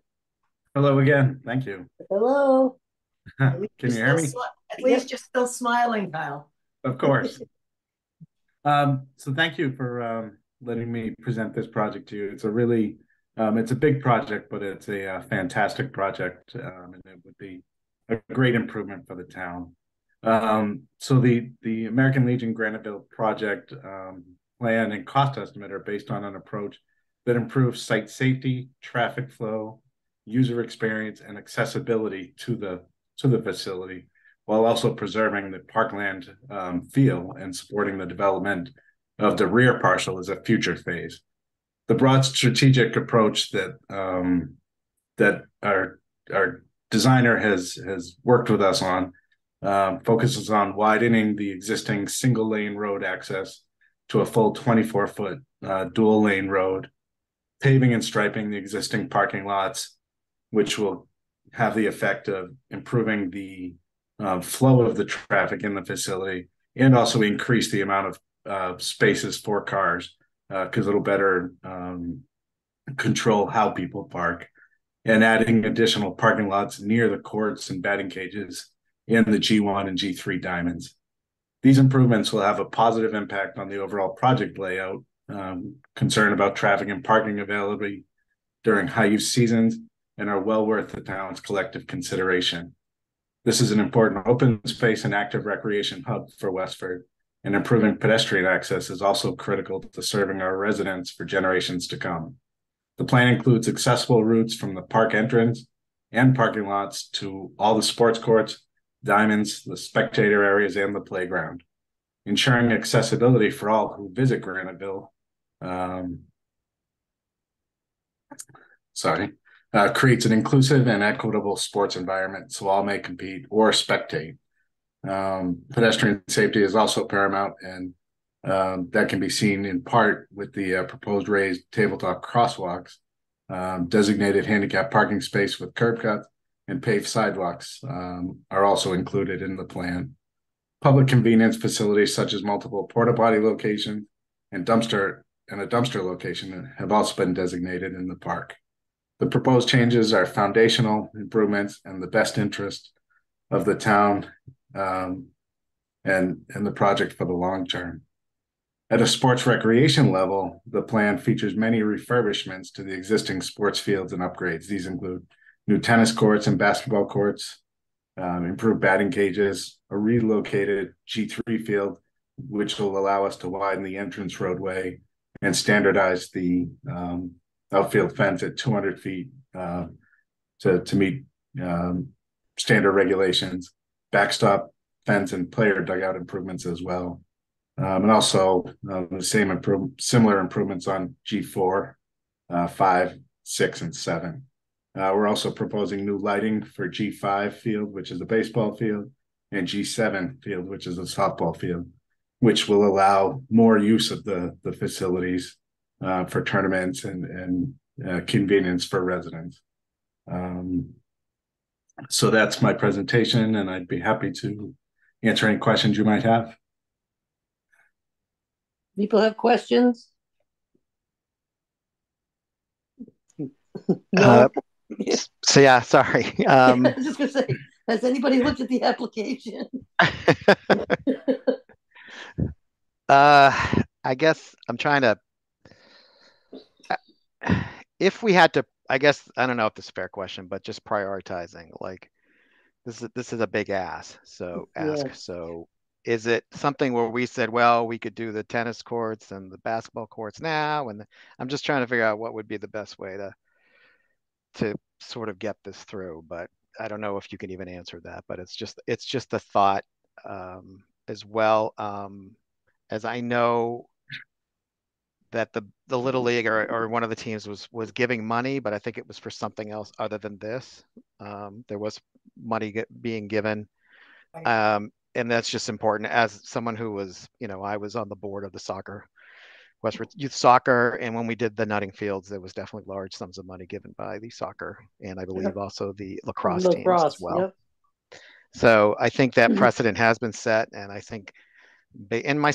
[SPEAKER 9] Hello again. Thank you.
[SPEAKER 1] Hello.
[SPEAKER 9] Can you hear me?
[SPEAKER 3] At least you're still smiling, Kyle.
[SPEAKER 9] Of course. So thank you for letting me present this project to you. It's a really, it's a big project, but it's a fantastic project, and it would be a great improvement for the town. So the American Legion Graniteville project plan and cost estimate are based on an approach that improves site safety, traffic flow, user experience, and accessibility to the facility, while also preserving the parkland feel and supporting the development of the rear parcel as a future phase. The broad strategic approach that that our designer has worked with us on focuses on widening the existing single lane road access to a full 24-foot dual lane road, paving and striping the existing parking lots, which will have the effect of improving the flow of the traffic in the facility and also increase the amount of spaces for cars because it'll better control how people park, and adding additional parking lots near the courts and batting cages in the G1 and G3 diamonds. These improvements will have a positive impact on the overall project layout, concern about traffic and parking availability during high use seasons, and are well worth the town's collective consideration. This is an important open space and active recreation hub for Westford, and improving pedestrian access is also critical to serving our residents for generations to come. The plan includes accessible routes from the park entrance and parking lots to all the sports courts, diamonds, the spectator areas, and the playground, ensuring accessibility for all who visit Graniteville. Creates an inclusive and equitable sports environment so all may compete or spectate. Pedestrian safety is also paramount, and that can be seen in part with the proposed raised tabletop crosswalks, designated handicap parking space with curb cuts, and paved sidewalks are also included in the plan. Public convenience facilities such as multiple porta potty locations and a dumpster location have also been designated in the park. The proposed changes are foundational improvements and the best interest of the town and the project for the long term. At a sports recreation level, the plan features many refurbishments to the existing sports fields and upgrades. These include new tennis courts and basketball courts, improved batting cages, a relocated G3 field, which will allow us to widen the entrance roadway and standardize the outfield fence at 200 feet to meet standard regulations, backstop fence and player dugout improvements as well. And also the similar improvements on G4, 5, 6, and 7. We're also proposing new lighting for G5 field, which is a baseball field, and G7 field, which is a softball field, which will allow more use of the facilities for tournaments and convenience for residents. So that's my presentation, and I'd be happy to answer any questions you might have.
[SPEAKER 1] People have questions? No.
[SPEAKER 8] So yeah, sorry.
[SPEAKER 1] I was just gonna say, has anybody looked at the application?
[SPEAKER 8] I guess I'm trying to. If we had to, I guess I don't know if this is a fair question, but just prioritizing, like this is a big ask. So
[SPEAKER 1] Yes.
[SPEAKER 8] So is it something where we said, well, we could do the tennis courts and the basketball courts now, and I'm just trying to figure out what would be the best way to sort of get this through, but I don't know if you can even answer that, but it's just a thought as well. As I know that the Little League or one of the teams was giving money, but I think it was for something else other than this. There was money being given. And that's just important as someone who was, I was on the board of the Westford Youth Soccer, and when we did the nutting fields, there was definitely large sums of money given by the soccer, and I believe also the lacrosse teams as well.
[SPEAKER 1] Yep.
[SPEAKER 8] So I think that precedent has been set, and I think, and my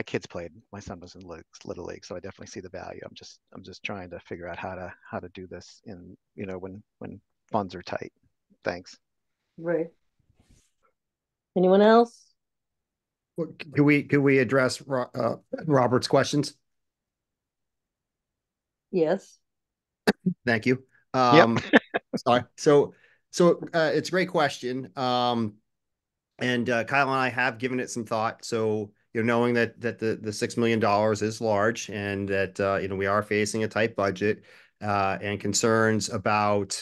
[SPEAKER 8] kids played. My son was in Little League, so I definitely see the value. I'm just trying to figure out how to do this in when funds are tight. Thanks.
[SPEAKER 1] Right. Anyone else?
[SPEAKER 12] Could we address Robert's questions?
[SPEAKER 1] Yes.
[SPEAKER 12] Thank you.
[SPEAKER 8] Yep.
[SPEAKER 12] Sorry. So it's a great question. And Kyle and I have given it some thought. So knowing that the $6 million is large, and that we are facing a tight budget, and concerns about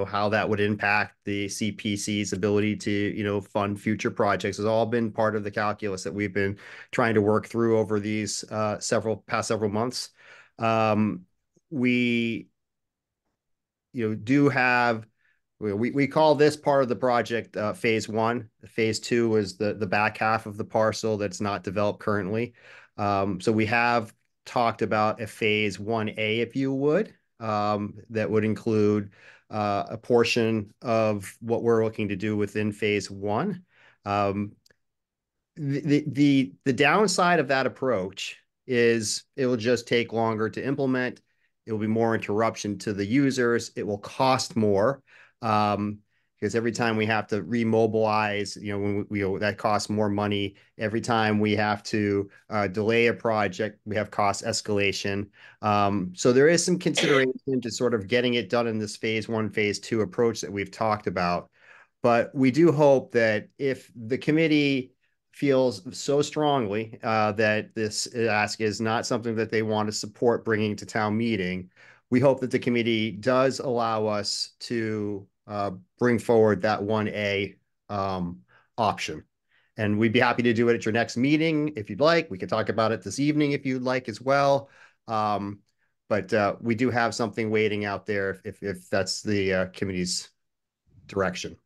[SPEAKER 12] how that would impact the CPC's ability to fund future projects has all been part of the calculus that we've been trying to work through over these past several months. We do have. We call this part of the project phase 1. Phase 2 is the back half of the parcel that's not developed currently. So we have talked about a phase 1A, if you would, that would include a portion of what we're looking to do within phase 1. The downside of that approach is it will just take longer to implement. It will be more interruption to the users. It will cost more. Because every time we have to remobilize, when that costs more money. Every time we have to delay a project, we have cost escalation. So there is some consideration to sort of getting it done in this phase 1, phase 2 approach that we've talked about. But we do hope that if the committee feels so strongly that this ask is not something that they want to support bringing to town meeting, we hope that the committee does allow us to bring forward that 1A option. And we'd be happy to do it at your next meeting if you'd like. We could talk about it this evening if you'd like as well. But we do have something waiting out there if that's the committee's direction.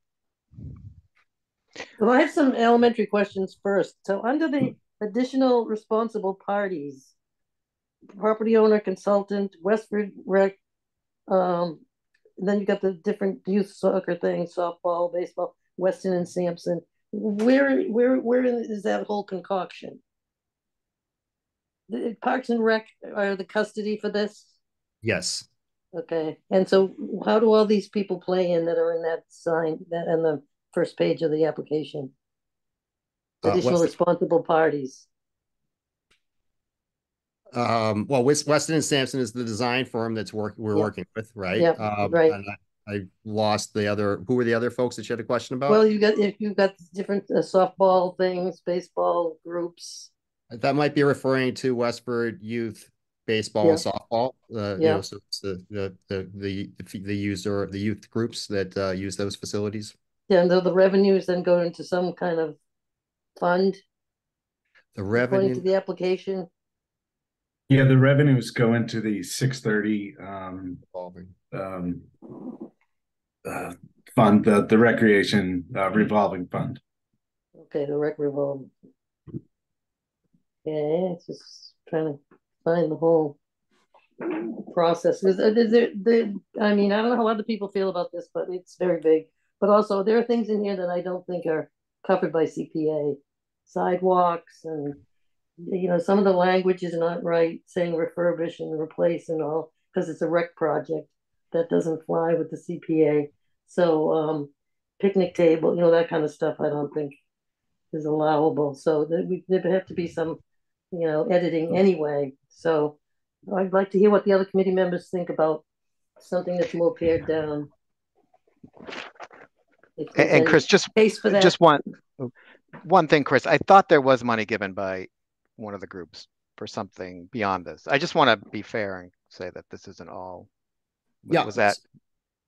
[SPEAKER 1] Well, I have some elementary questions first. So under the additional responsible parties, property owner, consultant, Westford Rec, then you got the different youth soccer things, softball, baseball, Weston and Sampson. Where is that whole concoction? The Parks and Rec are the custody for this?
[SPEAKER 12] Yes.
[SPEAKER 1] Okay, and so how do all these people play in that are in that sign, that on the first page of the application? Additional
[SPEAKER 12] Weston,
[SPEAKER 1] responsible parties.
[SPEAKER 12] well, Weston and Sampson is the design firm that's we're
[SPEAKER 1] Yep.
[SPEAKER 12] working with, right?
[SPEAKER 1] Yep, right.
[SPEAKER 12] And I lost the other, who were the other folks that you had a question about?
[SPEAKER 1] Well, you've got different softball things, baseball groups.
[SPEAKER 12] That might be referring to Westford Youth Baseball and
[SPEAKER 1] Yeah.
[SPEAKER 12] Softball. You
[SPEAKER 1] Yeah.
[SPEAKER 12] know, so it's the youth groups that use those facilities.
[SPEAKER 1] Yeah, and the revenues then go into some kind of fund
[SPEAKER 12] The
[SPEAKER 1] according to
[SPEAKER 12] revenue,
[SPEAKER 1] the application.
[SPEAKER 9] Yeah, the revenues go into the 630
[SPEAKER 12] revolving.
[SPEAKER 9] Fund, the recreation revolving fund.
[SPEAKER 1] Okay, the rec revolve. Okay, it's just trying to find the whole process. I mean, I don't know how other people feel about this, but it's very big. But also, there are things in here that I don't think are covered by CPA. Sidewalks and, some of the language is not right, saying refurbish and replace and all, because it's a rec project. That doesn't fly with the CPA. So, picnic table, that kind of stuff, I don't think is allowable. So there have to be some, editing anyway. So I'd like to hear what the other committee members think about something that's more pared down.
[SPEAKER 8] And Chris, just one thing, Chris. I thought there was money given by one of the groups for something beyond this. I just want to be fair and say that this isn't all.
[SPEAKER 12] Yeah.
[SPEAKER 8] Was that?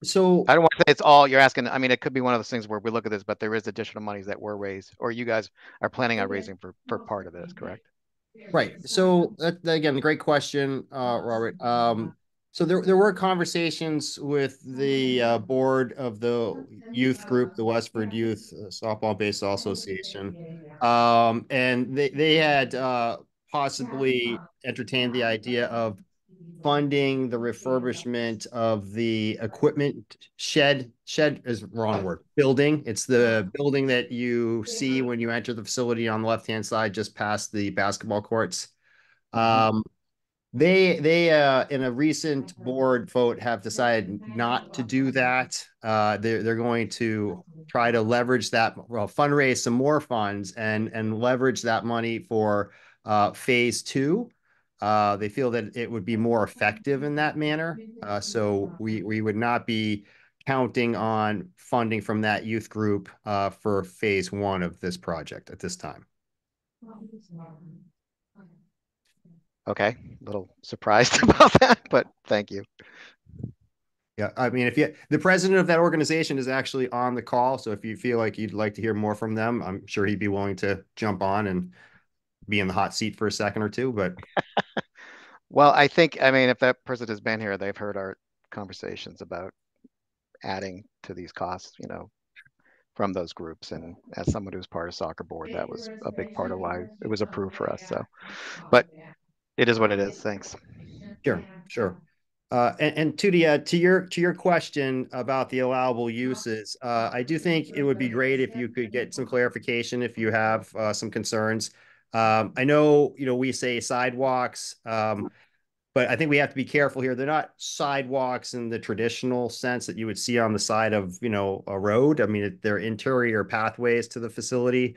[SPEAKER 12] So
[SPEAKER 8] I don't want to say it's all you're asking. I mean, it could be one of those things where we look at this, but there is additional monies that were raised, or you guys are planning on raising for part of this, correct?
[SPEAKER 12] Right. So again, great question, Robert. So there were conversations with the board of the youth group, the Westford Youth Softball Baseball Association, and they had possibly entertained the idea of funding the refurbishment of the equipment shed. Shed is wrong word. Building. It's the building that you see when you enter the facility on the left-hand side, just past the basketball courts. They in a recent board vote have decided not to do that. They're going to try to leverage that, fundraise some more funds and leverage that money for phase two. They feel that it would be more effective in that manner. So we would not be counting on funding from that youth group for phase one of this project at this time.
[SPEAKER 8] Okay, a little surprised about that, but thank you.
[SPEAKER 12] Yeah, I mean, the president of that organization is actually on the call, so if you feel like you'd like to hear more from them, I'm sure he'd be willing to jump on and be in the hot seat for a second or two. But
[SPEAKER 8] well, I mean, if that person has been here, they've heard our conversations about adding to these costs, from those groups. And as someone who's part of soccer board, that was a big part of why it was approved for us. So, but it is what it is. Thanks.
[SPEAKER 12] Sure. And to your question about the allowable uses, I do think it would be great if you could get some clarification if you have some concerns. I know, we say sidewalks, but I think we have to be careful here. They're not sidewalks in the traditional sense that you would see on the side of, a road. I mean, they're interior pathways to the facility.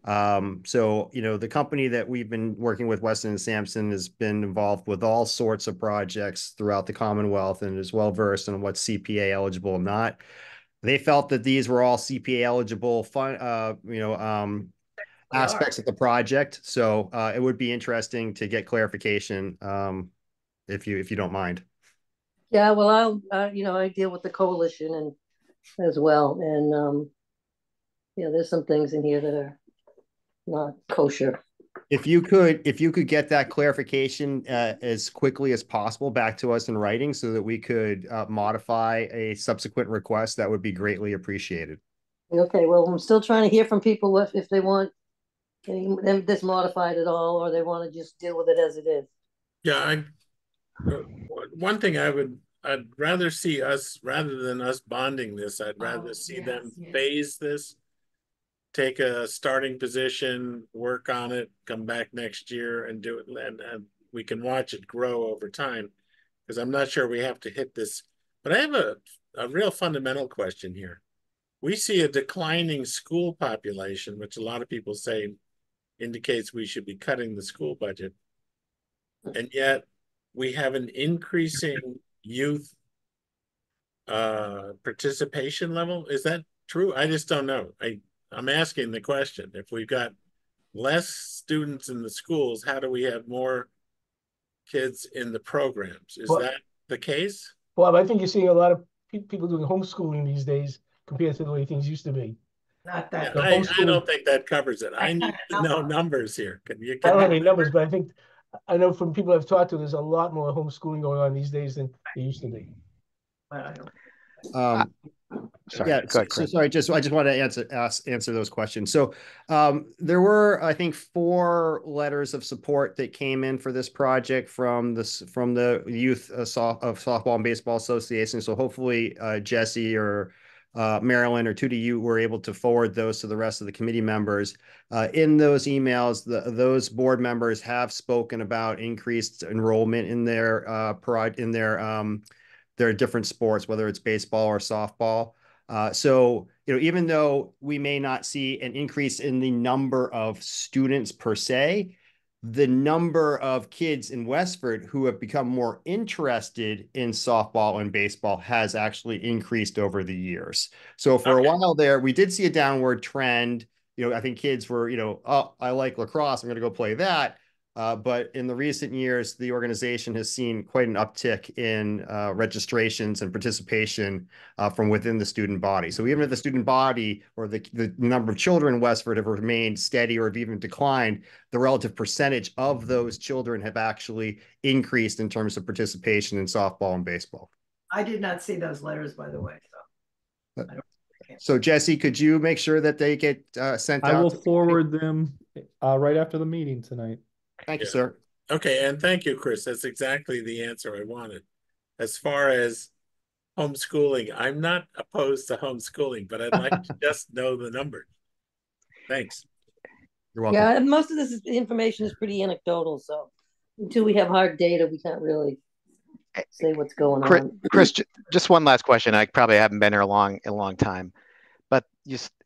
[SPEAKER 12] So, the company that we've been working with, Weston and Sampson, has been involved with all sorts of projects throughout the Commonwealth and is well versed in what's CPA eligible and not. They felt that these were all CPA eligible aspects of the project. So it would be interesting to get clarification if you don't mind.
[SPEAKER 1] Yeah, well, I deal with the coalition and as well, and there's some things in here that are not kosher.
[SPEAKER 12] If you could get that clarification as quickly as possible back to us in writing so that we could modify a subsequent request, that would be greatly appreciated.
[SPEAKER 1] Okay, well, I'm still trying to hear from people if they want this modified at all, or they want to just deal with it as it is.
[SPEAKER 4] Yeah, one thing I'd rather see us, rather than us bonding this, I'd rather see them phase this, take a starting position, work on it, come back next year and do it, and we can watch it grow over time. because I'm not sure we have to hit this. But I have a real fundamental question here. We see a declining school population, which a lot of people say indicates we should be cutting the school budget. And yet we have an increasing youth participation level. Is that true? I just don't know. I'm asking the question. If we've got less students in the schools, how do we have more kids in the programs? Is that the case?
[SPEAKER 7] Well, I think you're seeing a lot of people doing homeschooling these days compared to the way things used to be.
[SPEAKER 3] Not that.
[SPEAKER 4] Yeah, I don't think that covers it. I need to know numbers here.
[SPEAKER 7] I don't have any numbers, but I know from people I've talked to, there's a lot more homeschooling going on these days than there used to be.
[SPEAKER 3] But I don't.
[SPEAKER 8] Sorry.
[SPEAKER 12] Yeah,
[SPEAKER 8] Go ahead,
[SPEAKER 12] so sorry. I just want to answer those questions. So there were, I think, 4 letters of support that came in for this project from the Youth of Softball and Baseball Association. So hopefully Jesse or Marilyn or two to you were able to forward those to the rest of the committee members. In those emails, those board members have spoken about increased enrollment in their different sports, whether it's baseball or softball. So, even though we may not see an increase in the number of students per se, the number of kids in Westford who have become more interested in softball and baseball has actually increased over the years. So for a while there, we did see a downward trend. I think kids were, oh, I like lacrosse, I'm going to go play that. But in the recent years, the organization has seen quite an uptick in registrations and participation from within the student body. So even if the student body or the number of children in Westford have remained steady or have even declined, the relative percentage of those children have actually increased in terms of participation in softball and baseball.
[SPEAKER 3] I did not see those letters, by the way.
[SPEAKER 12] So Jesse, could you make sure that they get sent out?
[SPEAKER 5] I will forward them right after the meeting tonight.
[SPEAKER 12] Thank you, sir.
[SPEAKER 4] Okay, and thank you, Chris. That's exactly the answer I wanted. As far as homeschooling, I'm not opposed to homeschooling, but I'd like to just know the numbers. Thanks.
[SPEAKER 12] You're welcome.
[SPEAKER 1] Yeah, most of this information is pretty anecdotal, so until we have hard data, we can't really say what's going on.
[SPEAKER 8] Chris, just one last question. I probably haven't been here a long time, but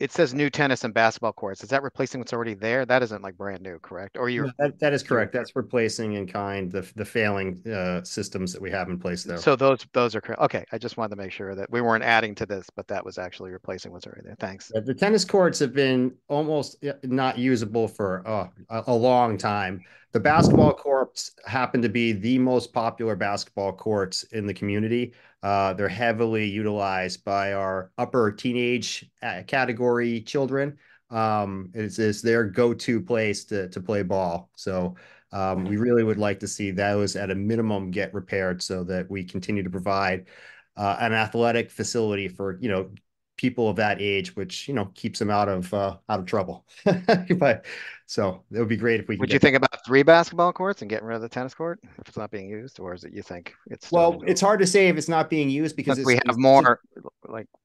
[SPEAKER 8] it says new tennis and basketball courts. Is that replacing what's already there? That isn't like brand new, correct? Or
[SPEAKER 12] that is correct. That's replacing in kind the failing systems that we have in place there.
[SPEAKER 8] So those are correct. Okay, I just wanted to make sure that we weren't adding to this, but that was actually replacing what's already there. Thanks.
[SPEAKER 12] The tennis courts have been almost not usable for a long time. The basketball courts happen to be the most popular basketball courts in the community. They're heavily utilized by our upper teenage category children. It's their go-to place to play ball. So we really would like to see those at a minimum get repaired so that we continue to provide an athletic facility for people of that age, which keeps them out of trouble. But so it would be great if we could.
[SPEAKER 8] Would you think about 3 basketball courts and getting rid of the tennis court if it's not being used, or is it you think it's still...
[SPEAKER 12] Well, it's hard to say if it's not being used because
[SPEAKER 8] we have more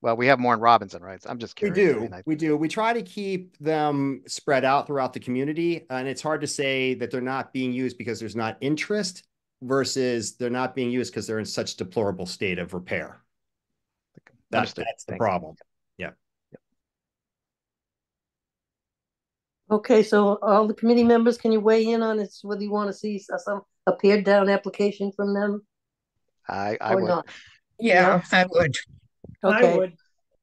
[SPEAKER 8] we have more in Robinson, right? I'm just curious.
[SPEAKER 12] We do. We try to keep them spread out throughout the community, and it's hard to say that they're not being used because there's not interest versus they're not being used because they're in such deplorable state of repair. That's the problem. Yeah.
[SPEAKER 1] Okay, so all the committee members, can you weigh in on this, whether you want to see a pared down application from them?
[SPEAKER 8] I
[SPEAKER 1] or
[SPEAKER 8] would.
[SPEAKER 1] Not?
[SPEAKER 2] Yeah, I would.
[SPEAKER 1] Okay.
[SPEAKER 10] I would.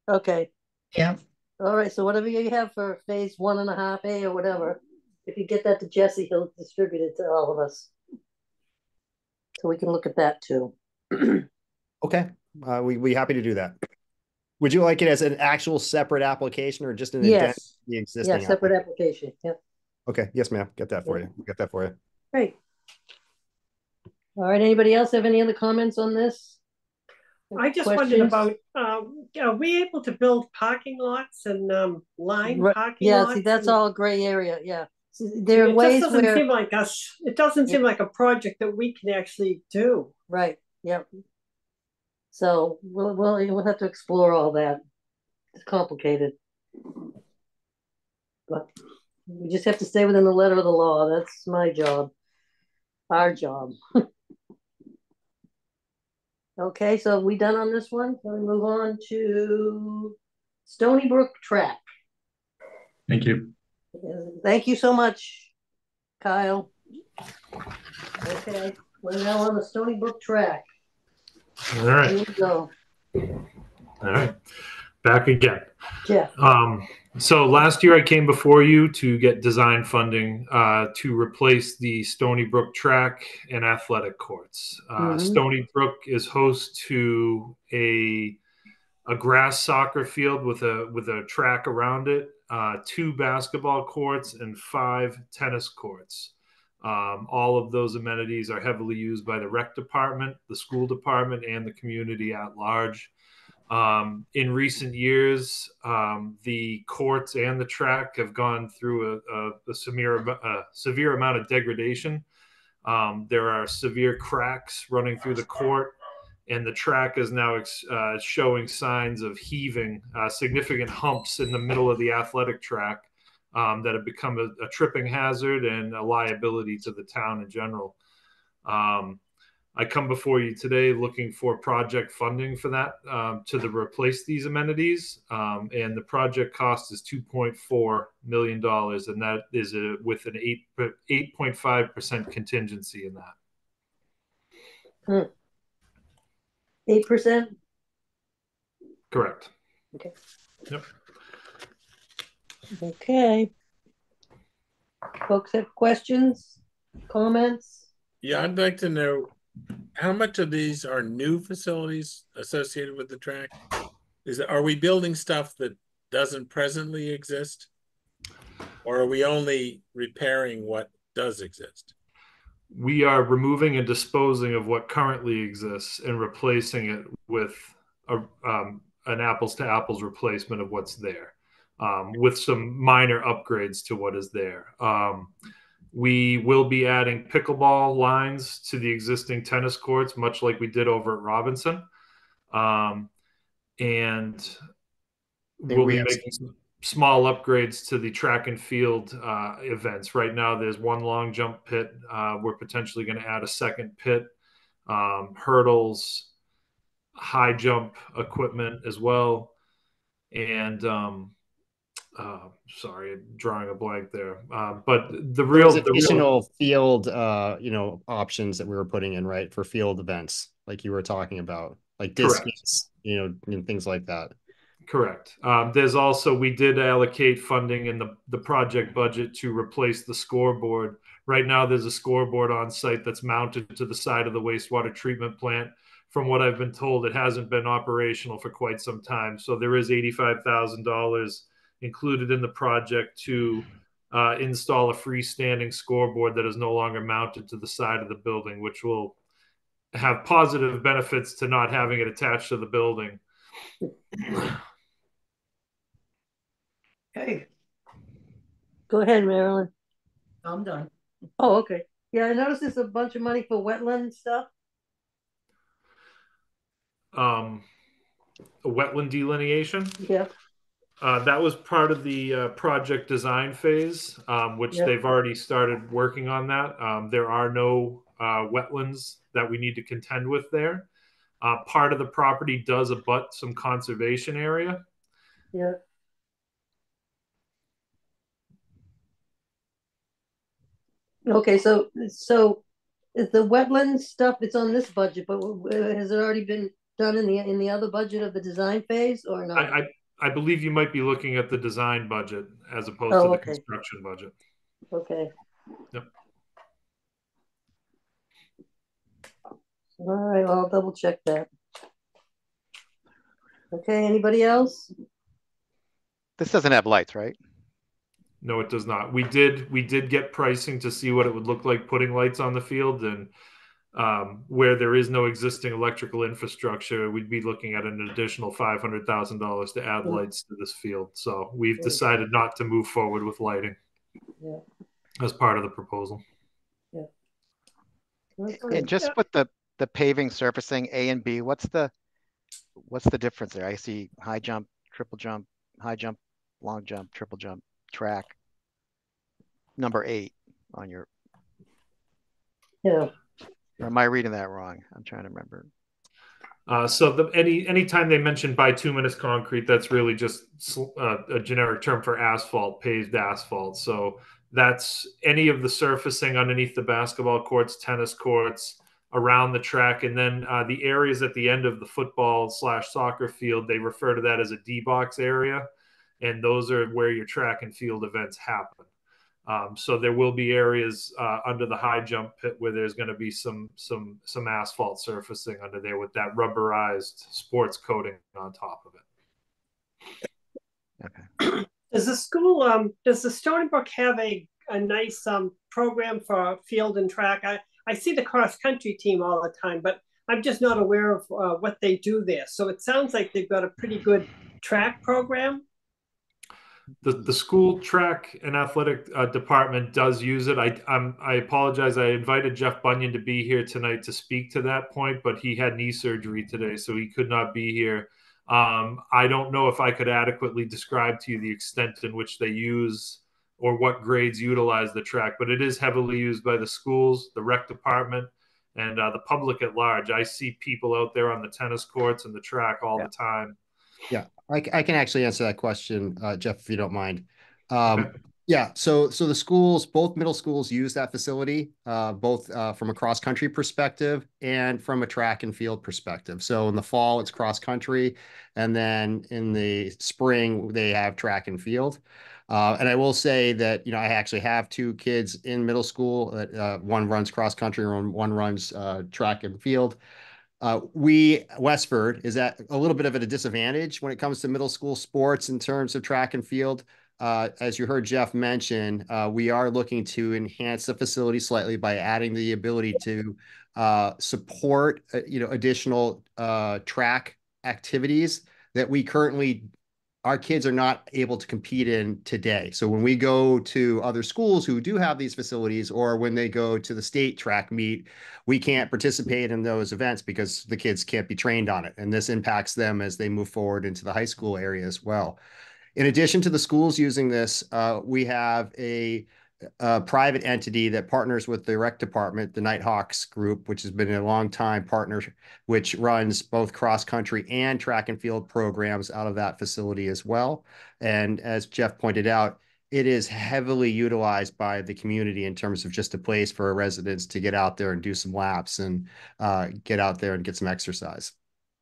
[SPEAKER 1] Okay.
[SPEAKER 2] Yeah.
[SPEAKER 1] All right, so whatever you have for phase 1.5A or whatever, if you get that to Jesse, he'll distribute it to all of us. So we can look at that too.
[SPEAKER 12] Okay. We happy to do that. Would you like it as an actual separate application or just an addendum to the existing?
[SPEAKER 1] Yeah, separate application. Yeah.
[SPEAKER 12] Okay. Yes, ma'am. Get that for you. Get that for you.
[SPEAKER 1] Great. All right. Anybody else have any other comments on this?
[SPEAKER 10] I just wondered about, are we able to build parking lots and line parking lots?
[SPEAKER 1] Yeah, see, that's all gray area. Yeah. See,
[SPEAKER 10] there are ways where... It doesn't seem like a project that we can actually do.
[SPEAKER 1] Right. Yep. So we'll have to explore all that. It's complicated. But we just have to stay within the letter of the law. That's my job. Our job. Okay, so we done on this one? So we move on to Stony Brook Track.
[SPEAKER 9] Thank you.
[SPEAKER 1] Thank you so much, Kyle. Okay, we're now on the Stony Brook Track.
[SPEAKER 11] All right.
[SPEAKER 1] Here we go.
[SPEAKER 11] All right. Back again.
[SPEAKER 1] Jeff.
[SPEAKER 11] So last year I came before you to get design funding to replace the Stony Brook track and athletic courts. Stony Brook is host to a grass soccer field with a track around it, 2 basketball courts, and 5 tennis courts. All of those amenities are heavily used by the rec department, the school department, and the community at large. In recent years, the courts and the track have gone through a severe amount of degradation. There are severe cracks running through the court, and the track is now showing signs of heaving, significant humps in the middle of the athletic track that have become a tripping hazard and a liability to the town in general. I come before you today looking for project funding for that to replace these amenities, and the project cost is $2.4 million, and that is with an 8.5% contingency in that.
[SPEAKER 1] 8%?
[SPEAKER 11] Correct.
[SPEAKER 1] Okay.
[SPEAKER 11] Yep.
[SPEAKER 1] Okay. Folks have questions, comments?
[SPEAKER 4] Yeah, I'd like to know how much of these are new facilities associated with the track? Are we building stuff that doesn't presently exist? Or are we only repairing what does exist?
[SPEAKER 11] We are removing and disposing of what currently exists and replacing it with an apples to apples replacement of what's there, with some minor upgrades to what is there. We will be adding pickleball lines to the existing tennis courts, much like we did over at Robinson. And we'll be making some small upgrades to the track and field events. Right now, there's 1 long jump pit. We're potentially going to add a second pit, hurdles, high jump equipment as well. And sorry, I'm drawing a blank there. But
[SPEAKER 12] there's additional field, options that we were putting in, right, for field events, like you were talking about, like distance, and things like that.
[SPEAKER 11] Correct. There's also, we did allocate funding in the project budget to replace the scoreboard. Right now, there's a scoreboard on site that's mounted to the side of the wastewater treatment plant. From what I've been told, it hasn't been operational for quite some time. So there is $85,000 included in the project to install a freestanding scoreboard that is no longer mounted to the side of the building, which will have positive benefits to not having it attached to the building.
[SPEAKER 3] Okay.
[SPEAKER 1] Go ahead, Marilyn.
[SPEAKER 3] I'm done.
[SPEAKER 1] Oh, okay. Yeah, I noticed there's a bunch of money for wetland stuff.
[SPEAKER 11] A wetland delineation.
[SPEAKER 1] Yeah.
[SPEAKER 11] That was part of the project design phase, which they've already started working on that. There are no wetlands that we need to contend with there. Part of the property does abut some conservation area.
[SPEAKER 1] Yeah. Okay, so is the wetland stuff, it's on this budget, but has it already been done in the other budget of the design phase or not?
[SPEAKER 11] I believe you might be looking at the design budget as opposed to the construction budget.
[SPEAKER 1] Okay.
[SPEAKER 11] Yep.
[SPEAKER 1] All right, well, I'll double check that. Okay, anybody else?
[SPEAKER 8] This doesn't have lights, right?
[SPEAKER 11] No, it does not. We did get pricing to see what it would look like putting lights on the field, and where there is no existing electrical infrastructure, we'd be looking at an additional $500,000 to add lights to this field. So we've decided not to move forward with lighting as part of the proposal.
[SPEAKER 8] And just with the paving surfacing A and B, what's the difference there? I see high jump, triple jump, high jump, long jump, triple jump, track. Number 8 on your.
[SPEAKER 1] Yeah.
[SPEAKER 8] Or am I reading that wrong? I'm trying to remember.
[SPEAKER 11] So anytime they mention bituminous concrete, that's really just a generic term for asphalt, paved asphalt. So that's any of the surfacing underneath the basketball courts, tennis courts, around the track, and then the areas at the end of the football/soccer field, they refer to that as a D box area, and those are where your track and field events happen. So there will be areas under the high jump pit where there's going to be some asphalt surfacing under there with that rubberized sports coating on top of it.
[SPEAKER 8] Okay.
[SPEAKER 10] Does the Stony Brook have a nice program for field and track? I see the cross country team all the time, but I'm just not aware of what they do there. So it sounds like they've got a pretty good track program.
[SPEAKER 11] The school track and athletic department does use it. I apologize. I invited Jeff Bunyan to be here tonight to speak to that point, but he had knee surgery today, so he could not be here. I don't know if I could adequately describe to you the extent in which they use or what grades utilize the track, but it is heavily used by the schools, the rec department, and the public at large. I see people out there on the tennis courts and the track all the time.
[SPEAKER 12] Yeah, I can actually answer that question, Jeff, if you don't mind.
[SPEAKER 11] Okay.
[SPEAKER 12] Yeah, so the schools, both middle schools use that facility, both from a cross country perspective and from a track and field perspective. So in the fall, it's cross country, and then in the spring, they have track and field. And I will say that, I actually have two kids in middle school. One runs cross country, and one runs track and field. Westford is at a little bit of a disadvantage when it comes to middle school sports in terms of track and field. As you heard Jeff mention, we are looking to enhance the facility slightly by adding the ability to support, additional track activities that our kids are not able to compete in today. So when we go to other schools who do have these facilities, or when they go to the state track meet, we can't participate in those events because the kids can't be trained on it. And this impacts them as they move forward into the high school area as well. In addition to the schools using this, we have a private entity that partners with the rec department, the Nighthawks Group, which has been a long time partner, which runs both cross country and track and field programs out of that facility as well. And as Jeff pointed out, it is heavily utilized by the community in terms of just a place for residents to get out there and do some laps and get out there and get some exercise.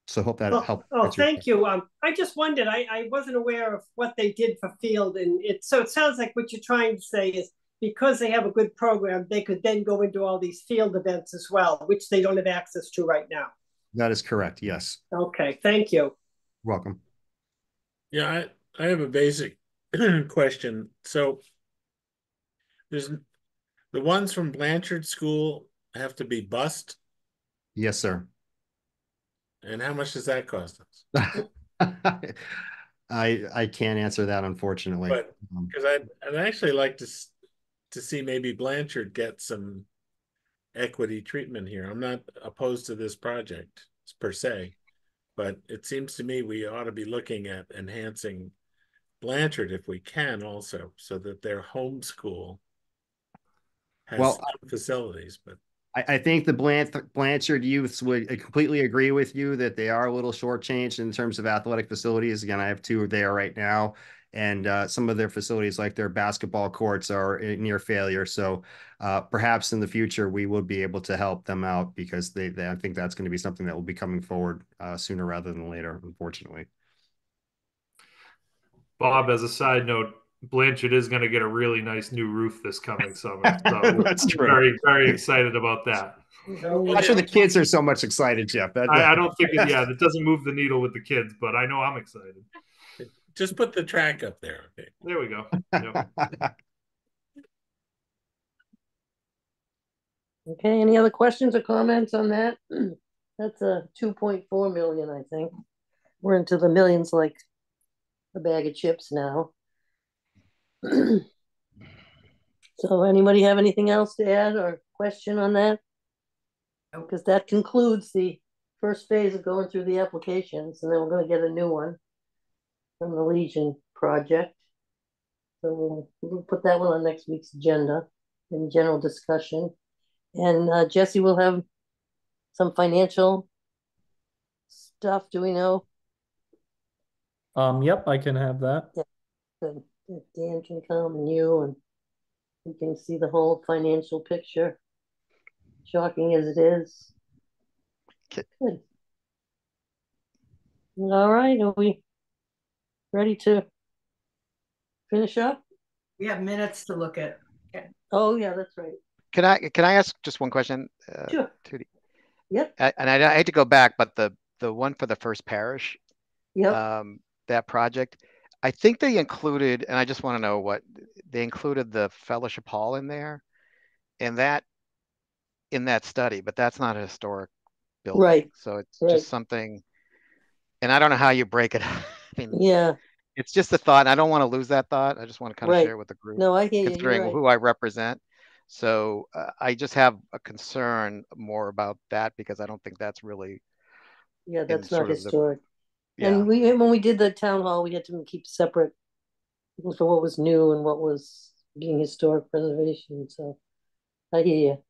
[SPEAKER 12] So I hope that helped.
[SPEAKER 10] Oh, thank you. I just wondered, I wasn't aware of what they did for field, and so it sounds like what you're trying to say is because they have a good program, they could then go into all these field events as well, which they don't have access to right now.
[SPEAKER 12] That is correct. Yes.
[SPEAKER 10] Okay. Thank you.
[SPEAKER 12] Welcome.
[SPEAKER 4] Yeah, I have a basic question. So there's the ones from Blanchard School have to be bused.
[SPEAKER 12] Yes, sir.
[SPEAKER 4] And how much does that cost us?
[SPEAKER 12] I can't answer that, unfortunately.
[SPEAKER 4] But because I'd actually like to see maybe Blanchard get some equity treatment here. I'm not opposed to this project per se, but it seems to me we ought to be looking at enhancing Blanchard if we can also, so that their home school has some facilities. But
[SPEAKER 12] I think the Blanchard youths would completely agree with you that they are a little shortchanged in terms of athletic facilities. Again, I have two there right now, and some of their facilities, like their basketball courts, are near failure. So perhaps in the future we will be able to help them out, because I think that's going to be something that will be coming forward sooner rather than later, unfortunately.
[SPEAKER 11] Bob, as a side note, Blanchard is going to get a really nice new roof this coming summer. So
[SPEAKER 12] That's true.
[SPEAKER 11] Very, very excited about that.
[SPEAKER 12] I'm sure the kids are so much excited, Jeff.
[SPEAKER 11] I don't think that doesn't move the needle with the kids, but I know I'm excited.
[SPEAKER 4] Just put the track up there. Okay.
[SPEAKER 11] There we go. Yep.
[SPEAKER 1] Okay, any other questions or comments on that? That's a 2.4 million, I think. We're into the millions like a bag of chips now. So anybody have anything else to add or question on that? Because that concludes the first phase of going through the applications, and then we're going to get a new one from the Legion project. So we'll put that one on next week's agenda in general discussion. And Jesse will have some financial stuff, do we know?
[SPEAKER 5] Yep, I can have that.
[SPEAKER 1] Yeah, good. If Dan can come and you, and we can see the whole financial picture, shocking as it is.
[SPEAKER 8] Okay.
[SPEAKER 1] Good. All right, are we ready to finish up?
[SPEAKER 3] We have minutes to look at. Okay.
[SPEAKER 1] Oh, yeah, that's right.
[SPEAKER 8] Can I ask just one question?
[SPEAKER 1] Sure.
[SPEAKER 8] Tootie?
[SPEAKER 1] Yep.
[SPEAKER 8] And I hate to go back, but the one for the First Parish,
[SPEAKER 1] Yep.
[SPEAKER 8] that project, I think they included, and I just want to know what they included, the Fellowship Hall in there, and that in that study, but that's not a historic building.
[SPEAKER 1] Right.
[SPEAKER 8] So it's
[SPEAKER 1] Right.
[SPEAKER 8] just something, and I don't know how you break it. I mean,
[SPEAKER 1] Yeah.
[SPEAKER 8] it's just a thought. And I don't want to lose that thought. I just want to kind of
[SPEAKER 1] Right.
[SPEAKER 8] share it with the group,
[SPEAKER 1] No, I hear you. You're
[SPEAKER 8] considering
[SPEAKER 1] right.
[SPEAKER 8] who I represent. So I just have a concern more about that because I don't think that's really
[SPEAKER 1] Yeah,
[SPEAKER 8] in
[SPEAKER 1] that's not
[SPEAKER 8] sort of the,
[SPEAKER 1] historic.
[SPEAKER 8] yeah.
[SPEAKER 1] And when we did the town hall, we had to keep separate for what was new and what was being historic preservation. So I hear you.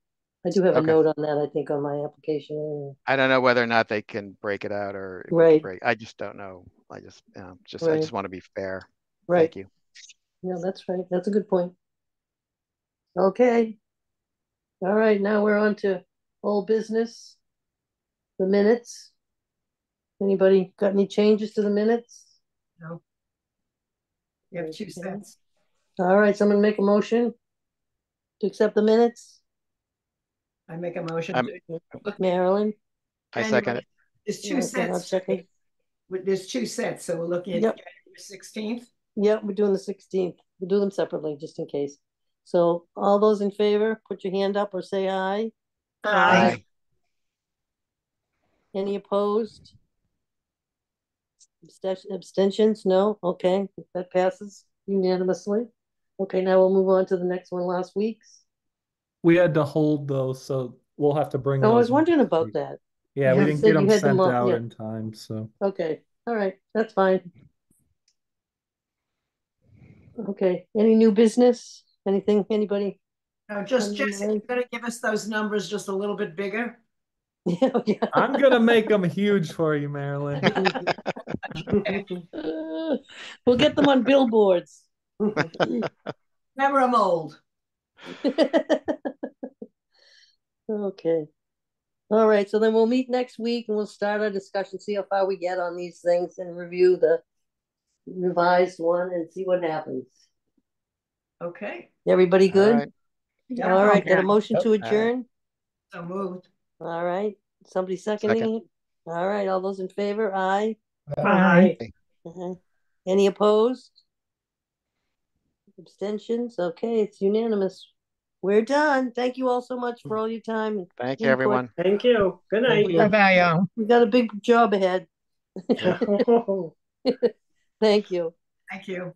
[SPEAKER 1] I do have a
[SPEAKER 8] Okay.
[SPEAKER 1] note on that, I think, on my application anyway.
[SPEAKER 8] I don't know whether or not they can break it out or if we can
[SPEAKER 1] Right.
[SPEAKER 8] break. I just don't know. I just, I
[SPEAKER 1] Right.
[SPEAKER 8] just want to be fair.
[SPEAKER 1] Right.
[SPEAKER 8] Thank you.
[SPEAKER 1] No, that's right. That's a good point. Okay. All right, now we're on to old business. The minutes. Anybody got any changes to the minutes?
[SPEAKER 3] No. You have 2
[SPEAKER 1] Okay.
[SPEAKER 3] cents.
[SPEAKER 1] All right, someone make a motion to accept the minutes?
[SPEAKER 3] I make a motion
[SPEAKER 8] I'm-
[SPEAKER 3] to look.
[SPEAKER 1] Marilyn?
[SPEAKER 8] I second it.
[SPEAKER 3] There's 2
[SPEAKER 1] Okay,
[SPEAKER 3] sets.
[SPEAKER 1] I'll second.
[SPEAKER 3] There's 2 sets, so we're looking at
[SPEAKER 1] Yep.
[SPEAKER 3] January 16th.
[SPEAKER 1] Yep, we're doing the 16th. We'll do them separately, just in case. So all those in favor, put your hand up or say aye.
[SPEAKER 3] Aye.
[SPEAKER 1] Any opposed? Abstentions? No? Okay, that passes unanimously. Okay, now we'll move on to the next one, last week's.
[SPEAKER 5] We had to hold those, so we'll have to bring
[SPEAKER 1] Oh, I
[SPEAKER 5] those
[SPEAKER 1] was wondering
[SPEAKER 5] next
[SPEAKER 1] about
[SPEAKER 5] week.
[SPEAKER 1] that.
[SPEAKER 5] Yeah, we
[SPEAKER 1] You
[SPEAKER 5] didn't
[SPEAKER 1] said
[SPEAKER 5] get
[SPEAKER 1] you
[SPEAKER 5] them
[SPEAKER 1] had them
[SPEAKER 5] sent
[SPEAKER 1] all-
[SPEAKER 5] out
[SPEAKER 1] yeah.
[SPEAKER 5] in time, so.
[SPEAKER 1] Okay, all right, that's fine. Okay, any new business? Anything, anybody?
[SPEAKER 3] No, just
[SPEAKER 1] on your
[SPEAKER 3] Jessica,
[SPEAKER 1] mind?
[SPEAKER 3] you gotta give us those numbers just a little bit bigger.
[SPEAKER 1] Yeah, yeah.
[SPEAKER 5] I'm gonna make them huge for you, Marilyn.
[SPEAKER 1] We'll get them on billboards.
[SPEAKER 3] Never a mold.
[SPEAKER 1] Okay. All right, so then we'll meet next week and we'll start our discussion, see how far we get on these things and review the revised one and see what happens.
[SPEAKER 3] Okay.
[SPEAKER 1] Everybody
[SPEAKER 8] All
[SPEAKER 1] good?
[SPEAKER 8] right.
[SPEAKER 3] Yeah.
[SPEAKER 1] All right, got a
[SPEAKER 7] Okay.
[SPEAKER 1] motion to
[SPEAKER 7] Yep.
[SPEAKER 1] adjourn?
[SPEAKER 3] So moved.
[SPEAKER 1] All right, somebody seconding it? All right, all those in favor? Aye.
[SPEAKER 10] Aye.
[SPEAKER 1] Any opposed? Abstentions? Okay, it's unanimous. We're done. Thank you all so much for all your time and
[SPEAKER 8] Thank you,
[SPEAKER 1] input.
[SPEAKER 8] everyone.
[SPEAKER 10] Thank you. Good night.
[SPEAKER 7] Bye-bye.
[SPEAKER 1] We got a big job ahead. Thank you.
[SPEAKER 3] Thank you.